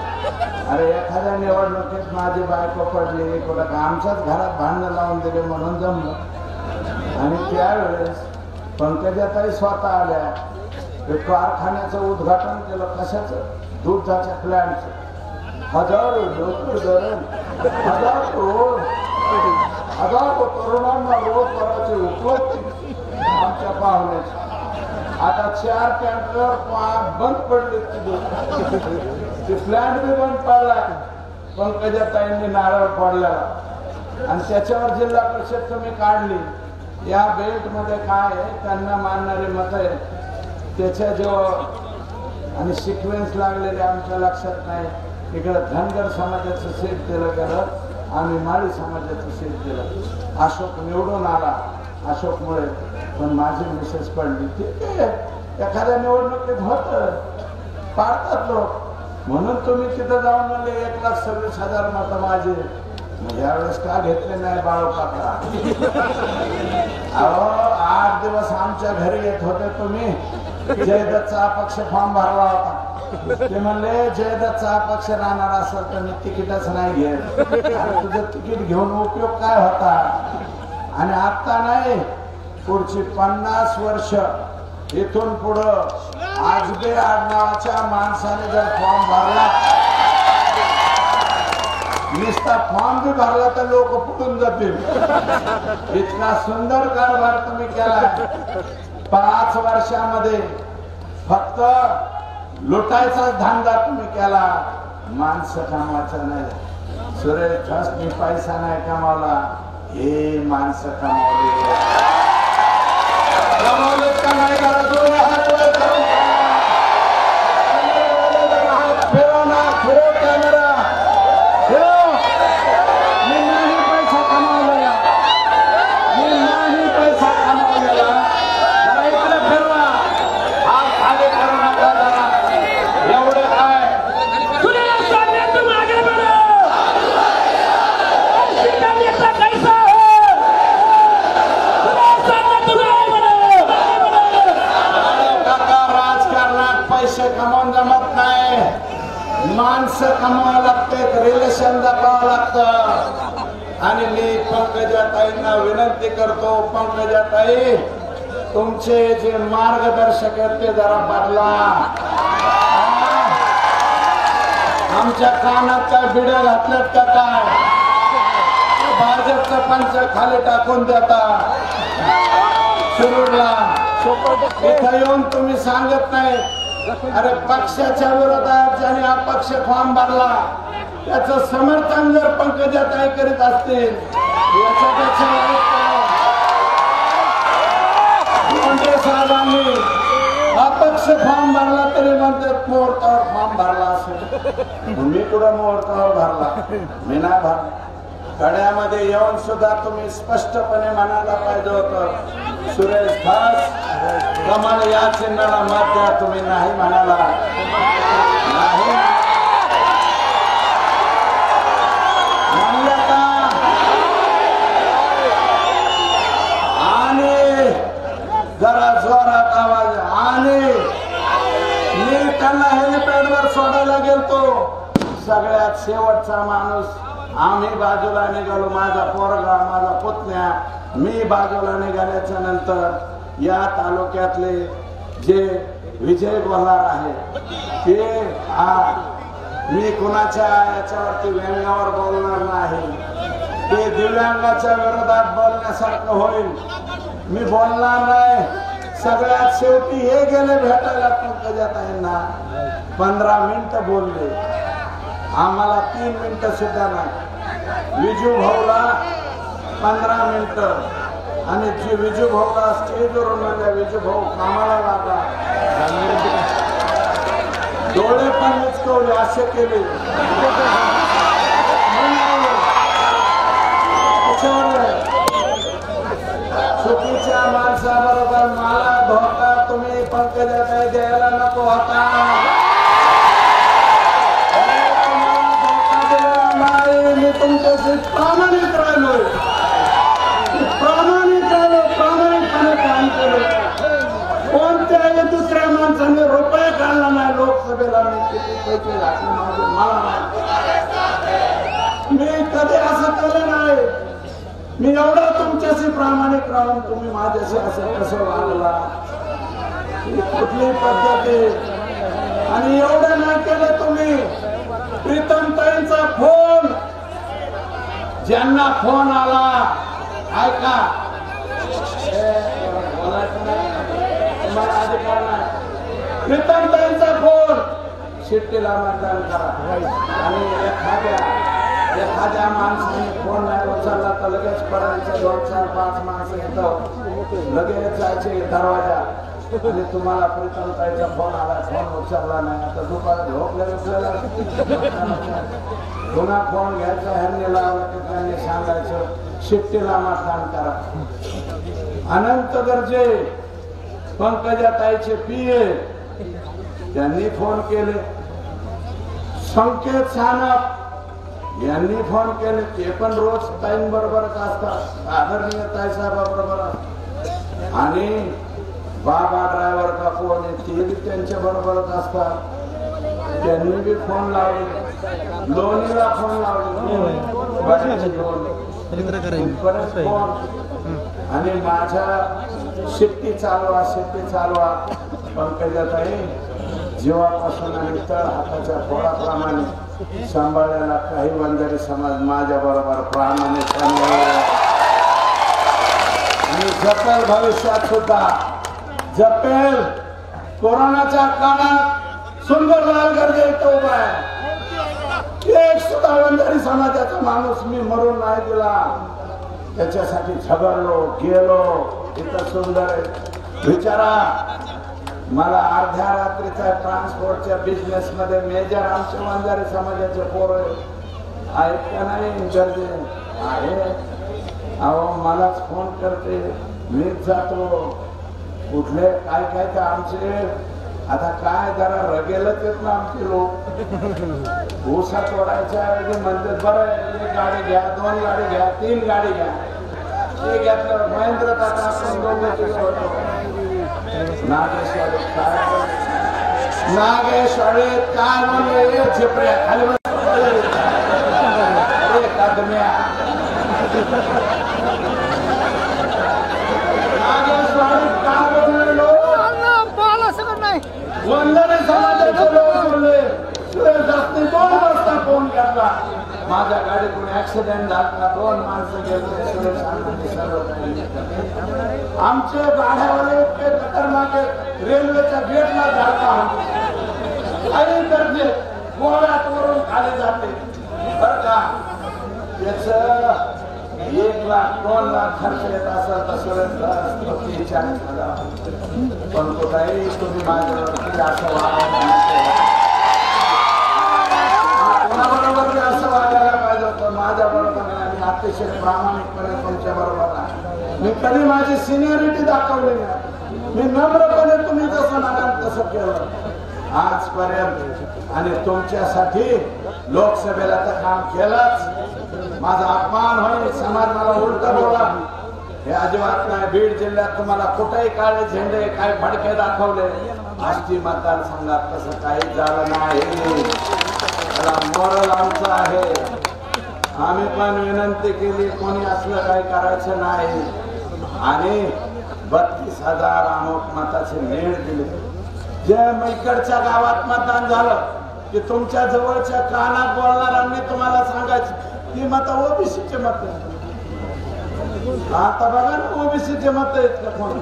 अरे एखाद्या निवडणुकीत माझी बायको पडली, कुठं आमच्याच घरात भांडणं लावून दिले म्हणून जमलं. आणि त्यावेळेस पंकजाताई स्वतः आल्या, कारखान्याचं उद्घाटन केलं. कशाचं? दुधाच्या प्लॅन्टचं. 1000 लोक धरण, 1000 करोड, 1000 तरुणांना रोजगाराची उपलब्धी आमच्या पाहुण्याची. आता 4 टँकर बंद पडले, ते प्लॅन्ट बी बंद पडला. पंकजाताईंनी नारळ पडलेला आणि त्याच्यावर जिल्हा परिषद तुम्ही काढली. या बेल्ट मध्ये काय आहे, त्यांना मानणारी मत आहे त्याच्या जेव्हा आणि सिक्वेन्स लागलेले आमच्या लक्षात नाही. इकडे धनगर समाजाचं सीट दिलं गेलं, आम्ही माळी समाजाचं सीट दिलं. अशोक निवडून आला अशोकमुळे, पण माझी मिसेस पडली. ठीक आहे, एखाद्या निवडणुकीत होत पाडतात लोक, म्हणून तुम्ही तिथं जाऊन म्हणले 1,26,000 मत माझे. यावेळेस का घेतले नाही बाळू काका? अहो 8 दिवस आमच्या घरी येत होते तुम्ही. जयदत्तचा अपक्ष फॉर्म भरला होता. ते म्हणले जयदत्तचा अपक्ष राहणार असेल तर मी तिकीटच नाही घेत. तुझं तिकीट घेऊन उपयोग काय होता? आणि आता नाही, पुढची 50 वर्ष इथून पुढं आजबे आडनावाच्या माणसाने जर फॉर्म भरला, नुसता फॉर्म बी भरला तर लोक फुटून जातील. इतका सुंदर कारभार तुम्ही केला. 5 वर्षामध्ये फक्त लुटायचा धंदा तुम्ही केला, माणसं कामाचा नाही. सुरेश धसनी पैसा नाही कमावला, हे माणसं कमावले. कमावले का नाही करा, दोन्ही हात वर करून हात फिरव ना, फिरव कॅमेरा फिरव. मी नाही पैसा कमावलेला, मी नाही पैसा कमावलेला. जरा इकडे फिरवा, हात खाली करू नका जरा. एवढं काय पैसे कमावून जमत नाही, माणसं कमावं लागते, रिलेशन दाखवावं लागतं. आणि मी पंकजाताईंना विनंती करतो, पंकजाताई तुमचे जे मार्गदर्शक आहेत ते जरा बदला. आमच्या कानात काय बिड्या घातल्यात का काय? भाजपचं पंच खाली टाकून देता शिरूरला. इथं येऊन तुम्ही सांगत नाही, अरे पक्षाच्या विरोधात ज्याने अपक्ष फॉर्म भरला त्याचं समर्थन जर पंकजाताई करीत असतील, याच्यापेक्षा मुंडे साहेबांनी अपक्ष फॉर्म भरला तरी म्हणतात मुहूर्तावर फॉर्म भरला असेल. मी कुठं मुहूर्तावर भरला? मी नाही भरला. गड्यामध्ये येऊन सुद्धा तुम्ही स्पष्टपणे म्हणायला पाहिजे होतं, सुरेश धस कमळ या चिन्हाला मत द्या. तुम्ही नाही म्हणाला. नाही म्हणलं का? आणि जरा जोरात आवाज. आणि मी त्यांना हेलिपॅडवर सोडायला गेलतो, सगळ्यात शेवटचा माणूस. आम्ही बाजूला निघालो, माझा पोरगा, माझा पुतण्या. मी बाजूला निघाल्याच्या नंतर या तालुक्यातले जे विजय बोलणार आहे ते, मी कुणाच्या याच्यावरती व्यंग्यावर बोलणार नाही, ते दिव्यांगाच्या विरोधात बोलण्यासारखं होईल. मी बोलणार नाही. सगळ्यात शेवटी हे गेले भेटायला पंकजाताईंना, 15 मिनिटं बोलले, आम्हाला 3 मिनिटं सुद्धा नाही. विजू भाऊला 15 मिनिटं. आणि जी विजू भाऊला स्टेजवरून म्हणल्या, विजू भाऊ कामाला लागा, डोळे पण मिचकवले, असे केले. चुकीच्या माणसाबरोबर मला धोका तुम्ही पंकजाताई द्यायला नको होता. मी तुमच्याशी प्रामाणिक राहिलोय, प्रामाणिकपणे काम केलं. कोणत्याही दुसऱ्या माणसाने रुपये काढला नाही लोकसभेला. मी किती पैसे घातले माझे मला नाही. मी कधी असं केलं नाही. मी एवढं तुमच्याशी प्रामाणिक राहून तुम्ही माझ्याशी असं कसं वागला, कुठली पद्धती. आणि एवढं नाही केलं तुम्ही. प्रीतमताईंचा फोन, ज्यांना फोन आला, ऐका, तुम्हाला अधिकार नाही. प्रीतमताईंचा फोन, शिट्टीला मतदान करा. आणि एखाद्या माणसाने फोन नाही उचलला तर लगेच पडायचं. 2-4-5 माणसं येतं, लगेच जायचे दरवाजा. आणि तुम्हाला प्रीतमताईचा फोन आला, फोन उचलला नाही, आता दुपारी झोपलेला पुन्हा फोन घ्यायचा, ह्यांनी लावला की त्यांनी सांगायचं शिट्टीला मतदान करा. अनंत गरजे पंकजाताईचे PA त्यांनी फोन केले, संकेत सानप यांनी फोन केले, ते पण रोज ताईंबरोबरच असतात, आदरणीय ताईसाहेबाबरोबर. आणि बाबा ड्रायव्हर का कोण आहे ते बी त्यांच्या बरोबरच असतात, त्यांनी बी फोन लावले. लोणीला फोन लावले, आणि माझ्या शेती चालवा पंकजाताई जीवापासून आणि तळ हाताच्या पोळाप्रमाणे सांभाळायला काही वंजारी समाज माझ्या बरोबर प्राणाने आणि जपेल, भविष्यात सुद्धा जपेल. कोरोनाच्या काळात सुंदरलाल गर्जे इथं उभा आहे. एक सुद्धा वंजारी समाजाचा माणूस मी मरून नाही दिला. त्याच्यासाठी झगडलो गेलो. इथं सुंदर विचारा, मला अर्ध्या रात्रीचा ट्रान्सपोर्टच्या बिझनेस मध्ये मेजर आमचे वंजारी समाजाचे पोर आहेत का नाही गर्जे आहे. अहो मलाच फोन करते, मीच जातो. कुठले काय काय तर आमचे आता काय जरा रगेलच येत ना आमचे लोक. ऊसा तोडायच्या ऐवजी म्हणतात बरं एक गाडी घ्या, 2 गाडी घ्या, 3 गाडी घ्या. ते घेतलं महेंद्र टाटा आपण नागेश्वरीत काय म्हणले झेपऱ्या खाली वंदने समाजाचे लोक बोलले. सुरेश दासने 2 वाजता फोन केला. माझ्या गाडीतून ऍक्सिडेंट झाला, 2 माणसं गेले. सुरेश आमचे गाड्यावाले इतके खतरनाक रेल्वेच्या गेटला जाता काही करते गोळ्यात वरून खाली जाते. बर का त्याच 1 लाख 2 लाख खर्च येत असेल तर सुरेश पण कुठेही तुम्ही माझ्यावरती असं कोणाबरोबर असं वागायला पाहिजे होतं. माझ्या बरोबर आणि अतिशय प्रामाणिकपणे तुमच्या बरोबर आहे. मी कधी माझी सिनियरिटी दाखवली नाही. मी नम्रपणे तुम्ही जसं म्हणाल तसं केलं आजपर्यंत. आणि तुमच्यासाठी लोकसभेला तर काम केलंच. माझा अपमान होईल, समाज मला उलट बोला हे अजिबात नाही. बीड जिल्ह्यात तुम्हाला कुठेही काळे झेंडे काय फडके दाखवले, आमची मतदारसंघात तसं काही झालं नाही. त्याला मोरल आमचं आहे. आम्ही पण विनंती केली, कोणी असलं काही करायचं नाही. आणि 32,000 अमुक मताचे लीड दिले. जे इकडच्या गावात मतदान झालं की तुमच्या जवळच्या कानात बोलणाऱ्यांनी तुम्हाला सांगायचं ती मत ओबीसीचे मत. आता बघा ना ओबीसीचे मत आहेत का कोण.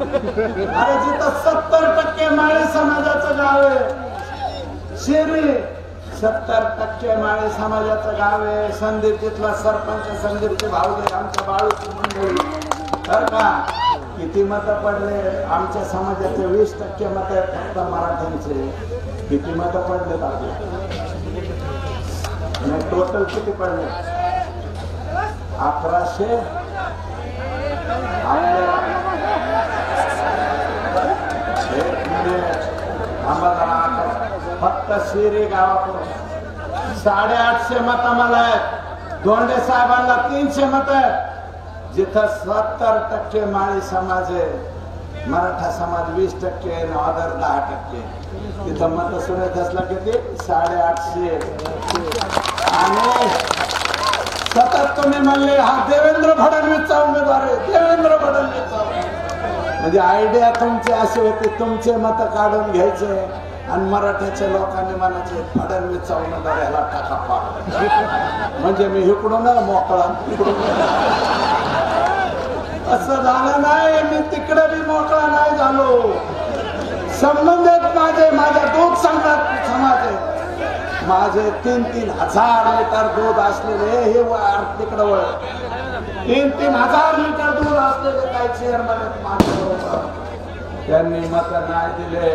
अरे जिथं 70% माळी समाजाचं गाव आहे शिरी, 70% माळी समाजाचं गाव आहे. संदीप तिथला सरपंच संदीपचे भाऊजे आमच्या बाळूची मंडळी. तर का किती मत पडले आमच्या समाजाचे 20% मत आहेत फक्त मराठ्यांचे. किती मत पडले आपले टोटल किती पडले 1100. फक्त शिरी गावातून 850 मत मला आहेत. धोंडे साहेबांना 300 मत आहेत. जिथं 70% माळी समाज आहे, मराठा समाज 20% आणि अदर 10%. तिथं मत सुरेश असला किती 850. आणि सतत तुम्ही म्हणले हा देवेंद्र फडणवीसचा उमेदवार आहे, देवेंद्र फडणवीसचा. म्हणजे आयडिया तुमची अशी होती, तुमचे मत काढून घ्यायचे आणि मराठ्याच्या लोकांनी म्हणायचे फडणवीसचा उमेदवार ह्याला टाका पाड. म्हणजे मी इकडून मोकळा असं झालं नाही. मी तिकडे बी मोकळा नाही झालो. संबंधित माझ्या दूध संघात समाज आहे. माझे 3-3 हजार लिटर दूध असलेले हे तिकडं वळ 3-3 हजार लिटर दूध असलेले काही चेअरमन माझ्याबरोबर. त्यांनी मत नाही दिले.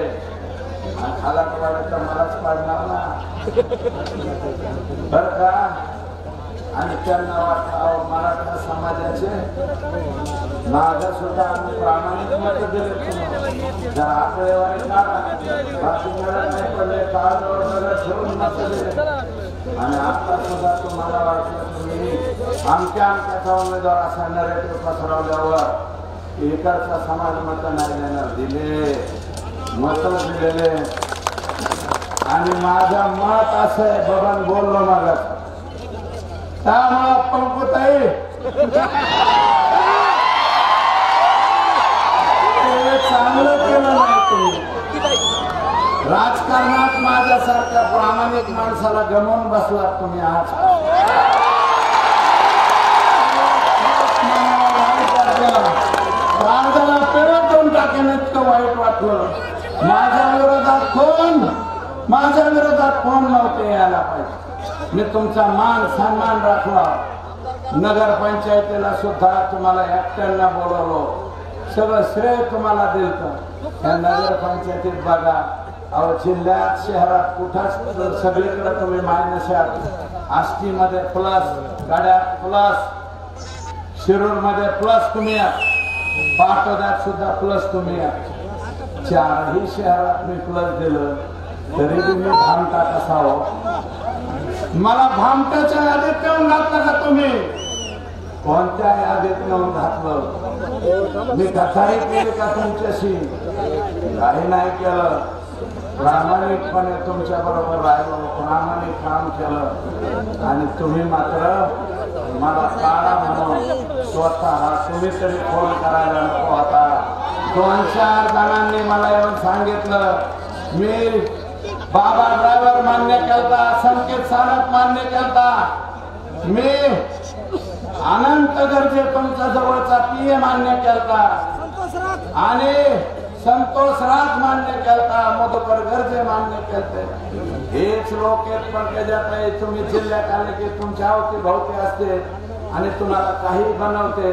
खाला तर मलाच पाडणार ना बर का. आणि त्यांना वाटतं मराठा समाजाचे माझा सुद्धा आम्ही प्रामाणिक मत दिले. जर आकडेवारी बाकी नाही पडले काळावर ठेवून मत दिले. आणि आता सुद्धा तुम्हाला वाटतं तुम्ही आमच्या उमेदवार असा नरेटिव्ह पसरवल्यावर इकडचा समाज मत नाही देणार. दिले मत दिलेले. आणि माझा मत असं आहे बबन बोललो माझा त्यामुळे पंकुताई चांगलं केलं नाही तुम्ही. राजकारणात माझ्यासारख्या प्रामाणिक माणसाला गमावून बसलात तुम्ही. आज राजाला पेरत देऊन टाकेन इतकं वाईट वाटलं. माझ्या विरोधात कोण नव्हते यायला पाहिजे. मी तुमचा मान सन्मान राखला. नगरपंचायतीला सुद्धा तुम्हाला एकट्यांना बोलवलं. सगळं श्रेय तुम्हाला दिलं. त्या नगरपंचायतीत बघा, अहो जिल्ह्यात शहरात कुठंच सगळीकडे तुम्ही मायनस आहात. आष्टीमध्ये प्लस, गाड्यात प्लस, शिरूर मध्ये प्लस तुम्ही आहात, पाटोद्यात सुद्धा प्लस तुम्ही आहात. चारही शहरात मी प्लस दिलं तरी तुम्ही भामटा कसा हो. मला भामटाच्या यादीत नेऊन घातलं का तुम्ही? कोणत्या यादीत नेऊन घातलं? मी कथाही केली का तुमच्याशी? काही नाही केलं. प्रामाणिकपणे तुमच्या बरोबर राहिलो, प्रामाणिक काम केलं. आणि तुम्ही मात्र मला काढा म्हणून स्वतः तुम्ही तरी फोन करायला नको होता. 2-4 जणांनी मला येऊन सांगितलं. मी बाबा ड्रायव्हर मान्य केलता, संकेत सानप मान्य केलता, मी अनंत गरजे तुमच्या जवळचा पीए मान्य केलता आणि संतोष राज मान्य केलता, मधुकर गरजे मान्य केलते. हेच लोक आहेत. पण त्याच्यात तुम्ही जिल्ह्यात आले की तुमच्या अवती भोवती असते आणि तुम्हाला काही बनवते.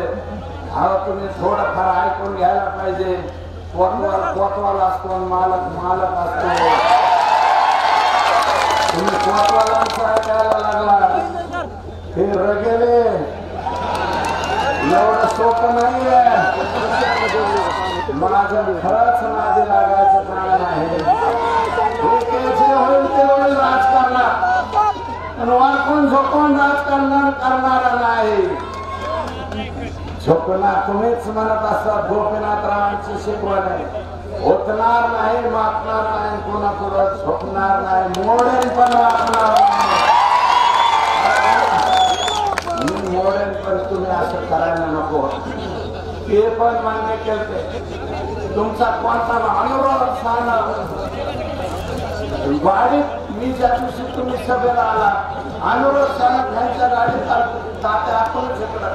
अहो तुम्ही थोडंफार ऐकून घ्यायला पाहिजे. कोतवाल असतो, मालक असतो. तुम्ही कोतवालांचा ऐकायला लागला. हे रगेले एवढं सोपं नाहीये. माझं खरंच नादी लागायचं कारण आहे. जे होईल ते होईल राजकारणात, पण वाकून झोपून राजकारण करणारा नाही. झोपणार तुम्हीच म्हणत असतात. गोपीनाथरावांची शिकवण आहे. होतणार नाही, मागणार नाही, कोणापुढं झोपणार नाही, मोडेल पण वागणार नाही. मी मोडेल पण तुम्ही असं करायला नको. ते पण मान्य केले. तुमचा कोणता अनुरोध सांगा. गाडीत मी ज्या दिवशी तुम्ही सभेला आला, अनुरोध सांगा त्यांच्या गाडीत तात्या आपण शिकलं.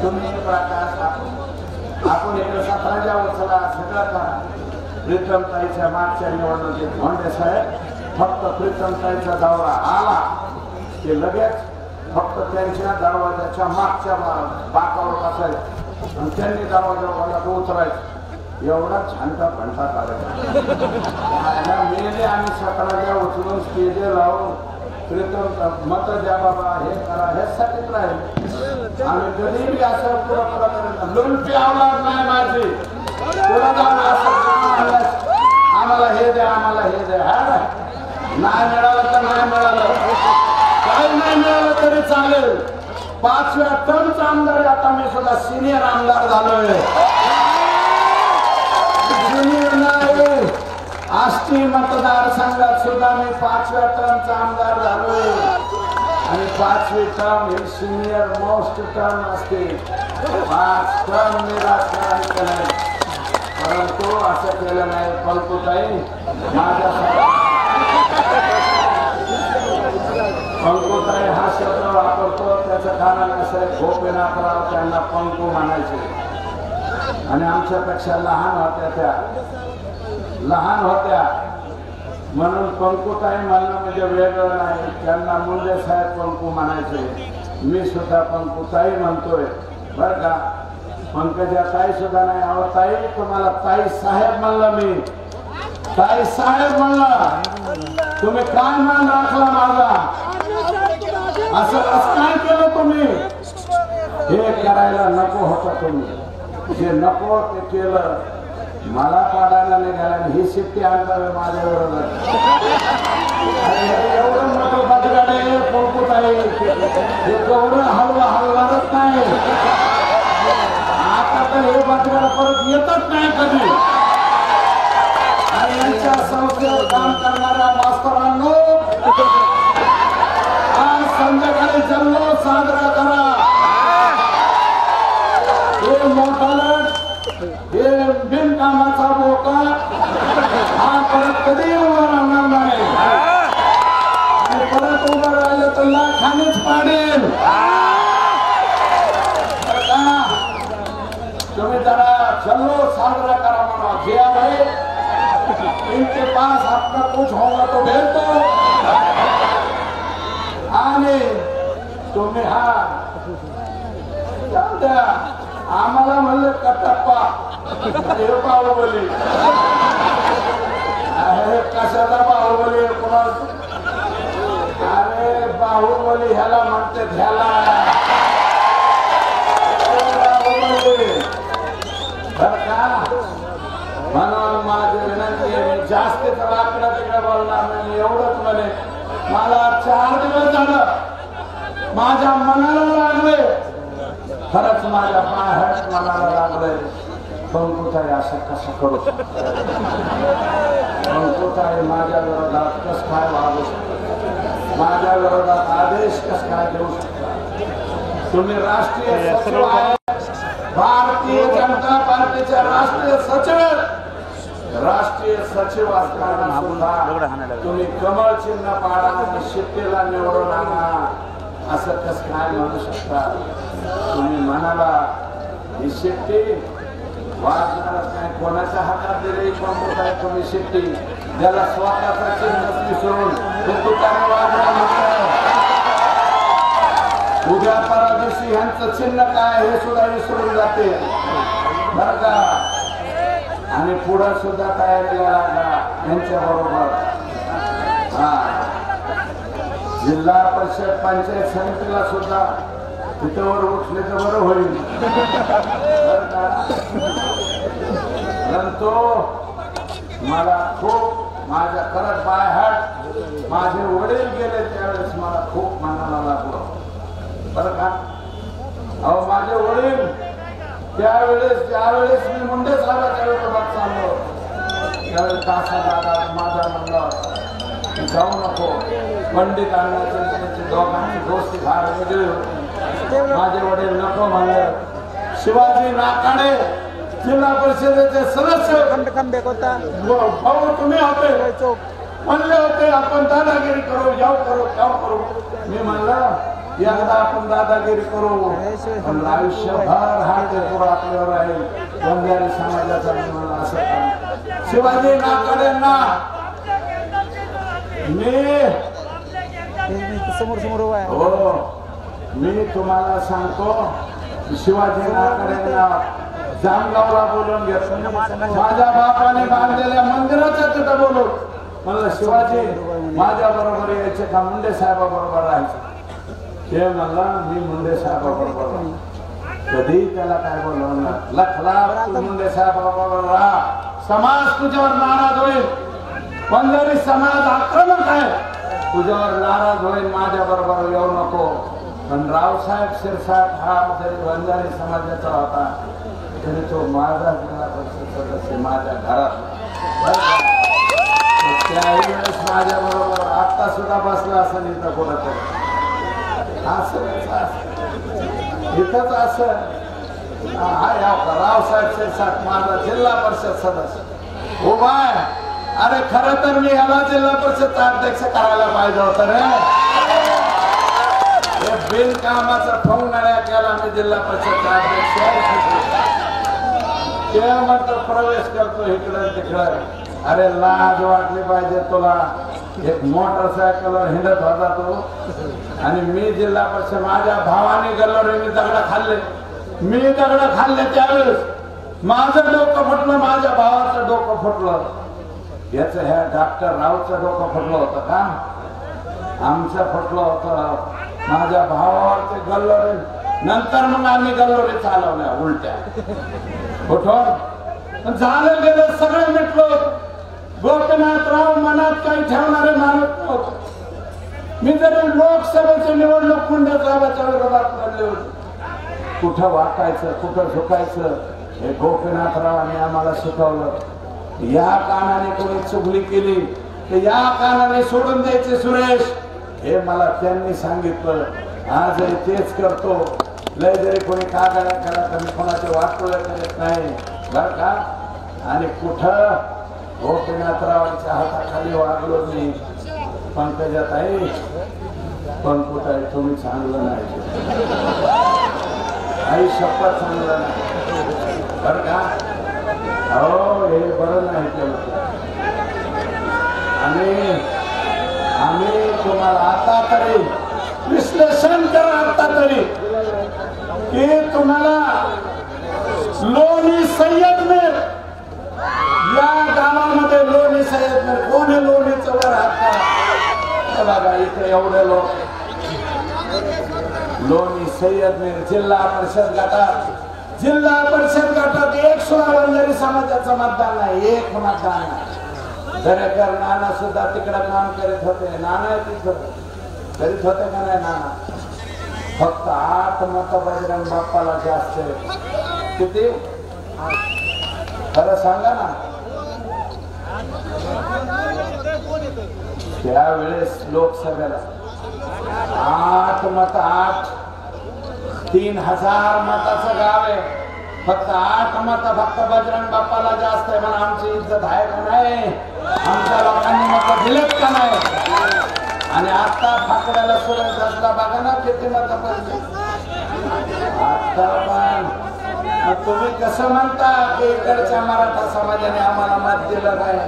तुम्ही प्रकाश आपण इकडे 17 वर्षाला सगळं करा. प्रीतमताईच्या मागच्या निवडणुकीत धोंडे साहेब फक्त प्रीतमताईचा दौरा आला ते लगेच फक्त त्यांच्या दरवाजाच्या मागच्या बाकावर बसायचं आणि त्यांनी दरवाजावर उतरायचं. एवढा छानटा भंटा करायचा. मेले आणि 17 उचलून स्टेजे लावून प्रीतम मत द्या बाबा, हे करा, ह्यासाठीच राहील. आणि गरीबी असं पुरा करायचं. लुंटी आवणार नाही माझी. पुढे जाऊन असं आम्हाला हे द्या, आम्हाला हे द्या. नाही मिळालं तर नाही मिळालं, काही नाही मिळालं तरी चालेल. 5व्या टर्मचा आमदार आता मी सुद्धा सिनियर आमदार झालोय. सिनियर नाही, आष्टी मतदारसंघात सुद्धा मी 5व्या टर्मचा आमदार झालोय. आणि 5वी टर्म ही सिनियर मोस्ट टर्म असते. 5 टर्म मी राजकारण केलं, परंतु असं केलं नाही. पंकुताई पंकुताई हा शब्द वापरतो त्याचं कारण असं आहे. गोपीनाथराव त्यांना पंकू म्हणायचे आणि आमच्यापेक्षा लहान होत्या म्हणून पंकुताई म्हणणं म्हणजे वेगळं नाही. त्यांना मुंडे साहेब पंकू म्हणायचे. मी सुद्धा पंकुताई म्हणतोय बरं का. पंकजा ताई सुद्धा नाही. अहो ताई, तुम्हाला ताई साहेब म्हणलं. मी ताई साहेब म्हणलं. तुम्ही काय मान राखला माझा? असं काय केलं तुम्ही? हे करायला नको होतं तुम्ही. जे नको ते केलं. मला पाडायला निघाला. ही शिट्टी आणतावे माझ्या बरोबर. एवढं मोठं बदगाडे पोळपूत आहे. हे एवढं हलवारच नाही. आता तर हे बदगाड परत येतच नाही कधी. आणि यांच्या संस्थेवर काम करणाऱ्या मास्तरांनो, आज संध्याकाळी जल्लोष साजरा करा. हे मोठाला हे बिनकाम कधी उभा राहणार नाही आणि परत उभं राहिलं तर लाखानेच पाडेल. तुम्ही जरा जल्लोष साजरा करा म्हणा. जिया भाई इनके पास अपना कुछ होगा तो भेज दो आणि तुम्ही हा जाऊ द्या. आम्हाला म्हणलं कटप्पा हे बाहुबली कशाला बाहुबली कोणाला. अरे बाहुबली ह्याला म्हणते ह्याला बर का. म्हणून माझी विनंती आहे मी जास्त तर आकडा तिकडे बोलणार नाही. एवढंच म्हणे मला 4 दिवस झालं माझ्या मनाला लागले. खरंच माझ्या पायात मनाला लागले. पंकुताई असं कसं करू शकतो. पंकुताई माझ्या विरोधात कस काय वागू शकतो. माझ्या विरोधात आदेश कस काय देऊ शकता. तुम्ही राष्ट्रीय सचिव आहे. भारतीय जनता पार्टीच्या राष्ट्रीय सचिव असताना सुद्धा तुम्ही कमळ चिन्ह पाडा आणि शिट्टीला निवडून आणा असं कस काय म्हणू शकता. तुम्ही म्हणाला ही शिट्टी वाजणारच नाही. कोणाच्या हातात दिली पंकुताई तुम्ही शिट्टी. ज्याला स्वतःचा चिन्ह विसरून ते तुतारी वाजणार. उद्या परवा दिवशी ह्यांचं चिन्ह काय हे सुद्धा विसरून जाते बर का. आणि पुढे सुद्धा तयारीला लागा यांच्या बरोबर. हा जिल्हा परिषद पंचायत समितीला सुद्धा तिथवर उठले तर बरं होईल. परंतु मला खूप माझ्या खरंच बाय हार्ट माझे वडील गेले त्यावेळेस मला खूप मनाला लागलं बर का. अहो माझे वडील ज्यावेळेस मी मुंडे साहेबाच्या विरोधात चाललो त्यावेळेस कासा दादा माझा म्हणलं जाऊ नको. पंडित अण्णाची दोघांची दोस्ती फार वेगळी होती. माझे वडील नको म्हणले. शिवाजी नाकाडे जिल्हा परिषदेचे सदस्य भाऊ तुम्ही होते म्हणले होते आपण दादागिरी करू जाऊ करू. मी म्हणलं एकदा आपण दादागिरी करू पण आयुष्यभर हा टेकूर आपल्यावर राहील. बंजारी समाजाचा मला असं शिवाजी नाकाडेंना हो मी तुम्हाला सांगतो. शिवाजी नाकाडेंना जामगावला बोलून घेतलं. माझ्या बापाने बांधलेल्या मंदिराच्या तिथं बोलून म्हणलं शिवाजी माझ्या बरोबर यायचे का मुंडे साहेबा बरोबर राहायचे. ते म्हणला मी मुंडे साहेबा बरोबर. कधी त्याला काय बोलवणार. लखला मुंडे साहेबा बरोबर राहा. समाज तुझ्यावर नाराज होईल. बंजारी समाज आक्रमक आहे. तुझ्यावर नाराज होईल. माझ्या बरोबर येऊ नको. पण रावसाहेब शिरसाट हा जरी बंजारी समाजाचा होता तरी तो माझा जिल्हा परिषद सदस्य माझ्या घरात. त्यावेळेस माझ्या बरोबर आता सुद्धा बसला असं इथं कोणत इथंच असं. रावसाहेब शिरसाट माझा जिल्हा परिषद सदस्य उभा आहे. अरे खरं तर मी ह्याला जिल्हा परिषदचा अध्यक्ष करायला पाहिजे होतं रे. बिनकामाचा ठोंगणाऱ्या केला मी जिल्हा परिषदचा अध्यक्ष. ते मात्र प्रवेश करतो इकडं तिकडं. अरे लाज वाटली पाहिजे तुला. एक मोटरसायकलवर हिंडत होता तो आणि मी जिल्हा परिषद माझ्या भावाने गल्लोरे मी दगड खाल्ले त्यावेळेस माझं डोकं फुटलं. माझ्या भावाचं डोकं फुटलं. याच ह्या डॉक्टर रावचं डोकं फुटलं होतं का. आमचं फुटलं होतं. माझ्या भावावर ते गल्लोरे. नंतर मग आम्ही गल्लोरे चालवल्या उलट्या उठून. झालं गेलं सगळं मिटलं. गोपीनाथराव मनात काही ठेवणारे माणूस नव्हते. मी जरी लोकसभेची निवडणूक मुंडे साहेबाच्या विरोधात लढले होते. कुठं वाकायचं कुठं झुकायचं हे गोपीनाथरावांनी आम्हाला शिकवलं. या कानाने कोणी चुगली केली तर या कानाने सोडून द्यायचे सुरेश हे मला त्यांनी सांगितलं. आजही तेच करतो. लय जरी कोणी कागड्या केला तर मी कोणाचे वाटोळे करत नाही बर का. आणि कुठं गोपीनाथरावांच्या हाताखाली वागलो मी. पंकजाताई पण कुठे तुम्ही चांगलं नाही, आई शपथ चांगलं नाही बर का. हो हे बरं नाही केलं. आम्ही तुम्हाला आता तरी विश्लेषण करा, आता तरी की तुम्हाला लोणी सय्यदमीर या गावामध्ये लोणी सय्यदमीर कोणी लोणीचं वर हात करा बघा. इथे एवढे लोक लोणी सय्यदमीर जिल्हा परिषद गटात एक सुद्धा वंजारी समाजाचं मतदान नाही, एक मतदान नाही. दरेकर नाना सुद्धा तिकडे काम करीत होते. नाना करीत होते का नाही नाना? फक्त 8 मत बजरंग बाप्पाला जास्त. किती खरं सांगा ना. त्यावेळेस लोकसभेला 8 मत 3000 मताचं गाव आहे. फक्त 8 मत फक्त बजरंग बाप्पाला जास्त आहे. पण आमची इज्जत आहे का नाही? आमच्या लोकांनी मत दिलेत का नाही? आणि आता फाकड्याला सुरेश दासला बघा ना किती मत पडली. आता पण तुम्ही कसं म्हणता की इकडच्या मराठा समाजाने आम्हाला मत दिलं नाही?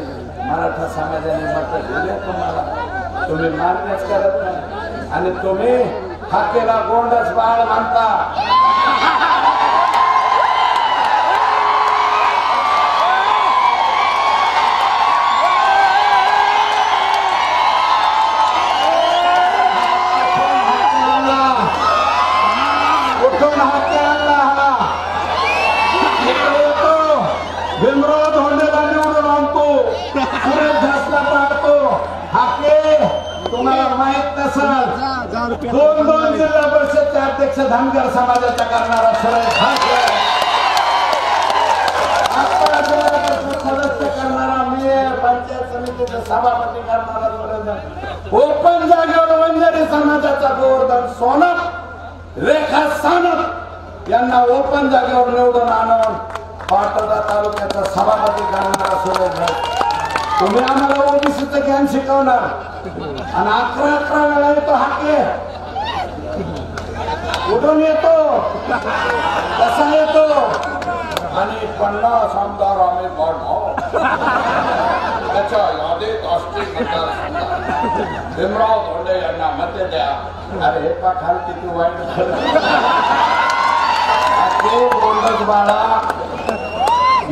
मराठा समाजाने मत दिले तुम्हाला, तुम्ही मान्यच करत नाही. आणि तुम्ही हाकेला गोंडच बाळ म्हणता. भीमराव धोंडेला निवडून आणतो, सुरेश धासला पाहतो. हाके तुम्हाला माहित नसेल, 2 जिल्हा परिषदचे अध्यक्ष धनगर समाजाचा करणारा सुरेश धासला, सदस्य करणारा मी, पंचायत समितीचा सभापती करणारा सुरेश. ओपन जागेवर वंजारी समाजाचा गोवर्धन सोनप, रेखा सानप यांना ओपन जागेवर निवडून आणून पाटोदा तालुक्याचा सभापती करणारा सुरेश धास. तुम्ही आम्हाला ओबीसीचं ज्ञान शिकवणार आणि 11 वेळा येतो हाके, कुठून येतो, कसा येतो. आणि 50 आमदार आम्ही पाडणार त्याच्या यादीत असतील. भीमराव धोंडे यांना मते द्या. अरे हे का खाल किती वाईट गोंडच बाळा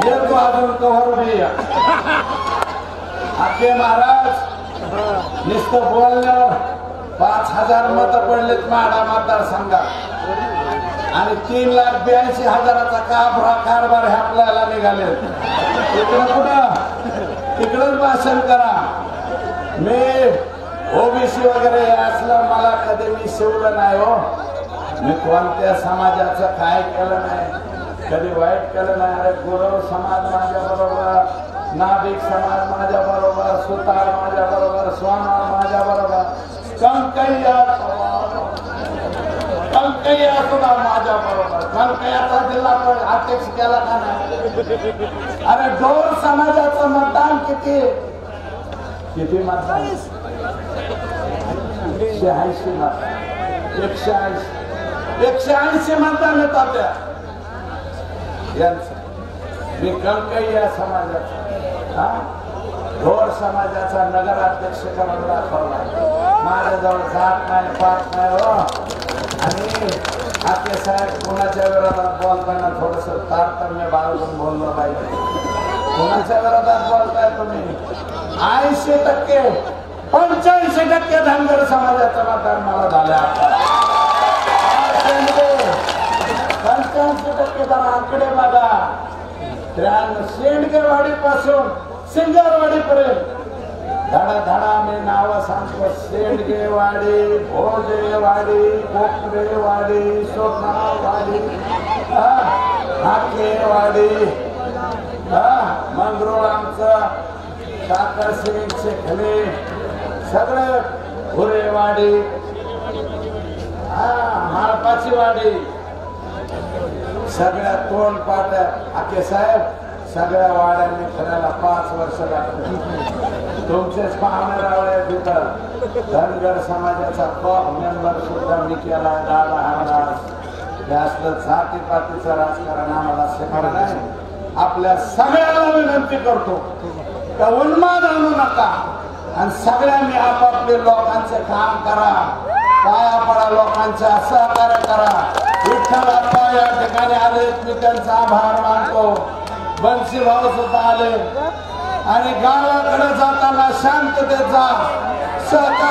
येतो अजून कव्हर भैया. आपले महाराज नुसतं बोलल्यावर 5000 मत पडलेत माडा मतदारसंघात आणि 3,82,000चा कारभार हे आपल्याला निघाले. इकडं कुठं तिकडच भाषण करा. मी ओबीसी वगैरे असलं मला कधी मी शिवलं नाही हो. मी कोणत्या समाजाचं काय केलं नाही, कधी वाईट केलं नाही. अरे गुरव समाज माझ्या बरोबर, नाभिक समाज माझ्या बरोबर, सुतार माझ्या बरोबर, सोनार माझ्या बरोबर, कंकैया सुद्धा माझ्या बरोबर. कंकैयाचा जिल्हा अध्यक्ष केला का नाही? अरे ढोर समाजाचं मतदान किती मतदान? 180 मत, 180 मतदान येतात त्या यांचं. मी कंकैया समाजाचा, ढोर समाजाचा नगराध्यक्ष करून दाखवला. माझ्याजवळ जात नाही, पाठ नाही हो. आणि आपले साहेब कोणाच्या विरोधात बोलताना थोडस तारतम्य बाळगून बोललं पाहिजे. कोणाच्या विरोधात बोलताय तुम्ही? 80%, 85% धनगर समाजाचा मतदान मला झाला. 85% जरा आकडे बघा. शेंडगेवाडी पासून सिंगारवाडी पर्यंत धडा मी नाव सांगतो. शेंडगेवाडी, भोजेवाडी, कोकरेवाडी, सोनावाडी, हाकेवाडी, मंगरूळ आमचं, साखरसिंग, शेखले, सगळं हुरेवाडी, माळपाची वाडी, सगळ्या तोंड पाट्या. आके साहेब सगळ्या वाड्यांनी फिरायला 5 वर्ष लागतात. तुमचेच पाहुणे रावळे तिथं धनगर समाजाचा कॉप मेंबर सुद्धा मी केला. दादा हमदास जास्त जातीपातीचं राजकारण आम्हाला शिकवलं नाही. आपल्या सगळ्याला विनंती करतो का उन्माद आणू नका आणि सगळ्यांनी आपापले लोकांचे काम करा. पाया पडा, लोकांचा सहकार्य करा. विठ्ठल अप्पा या ठिकाणी आले, मी त्यांचा आभार मानतो. बंशी भाऊ सुद्धा आले आणि गावाकडे जाताना शांततेचा सहकार्य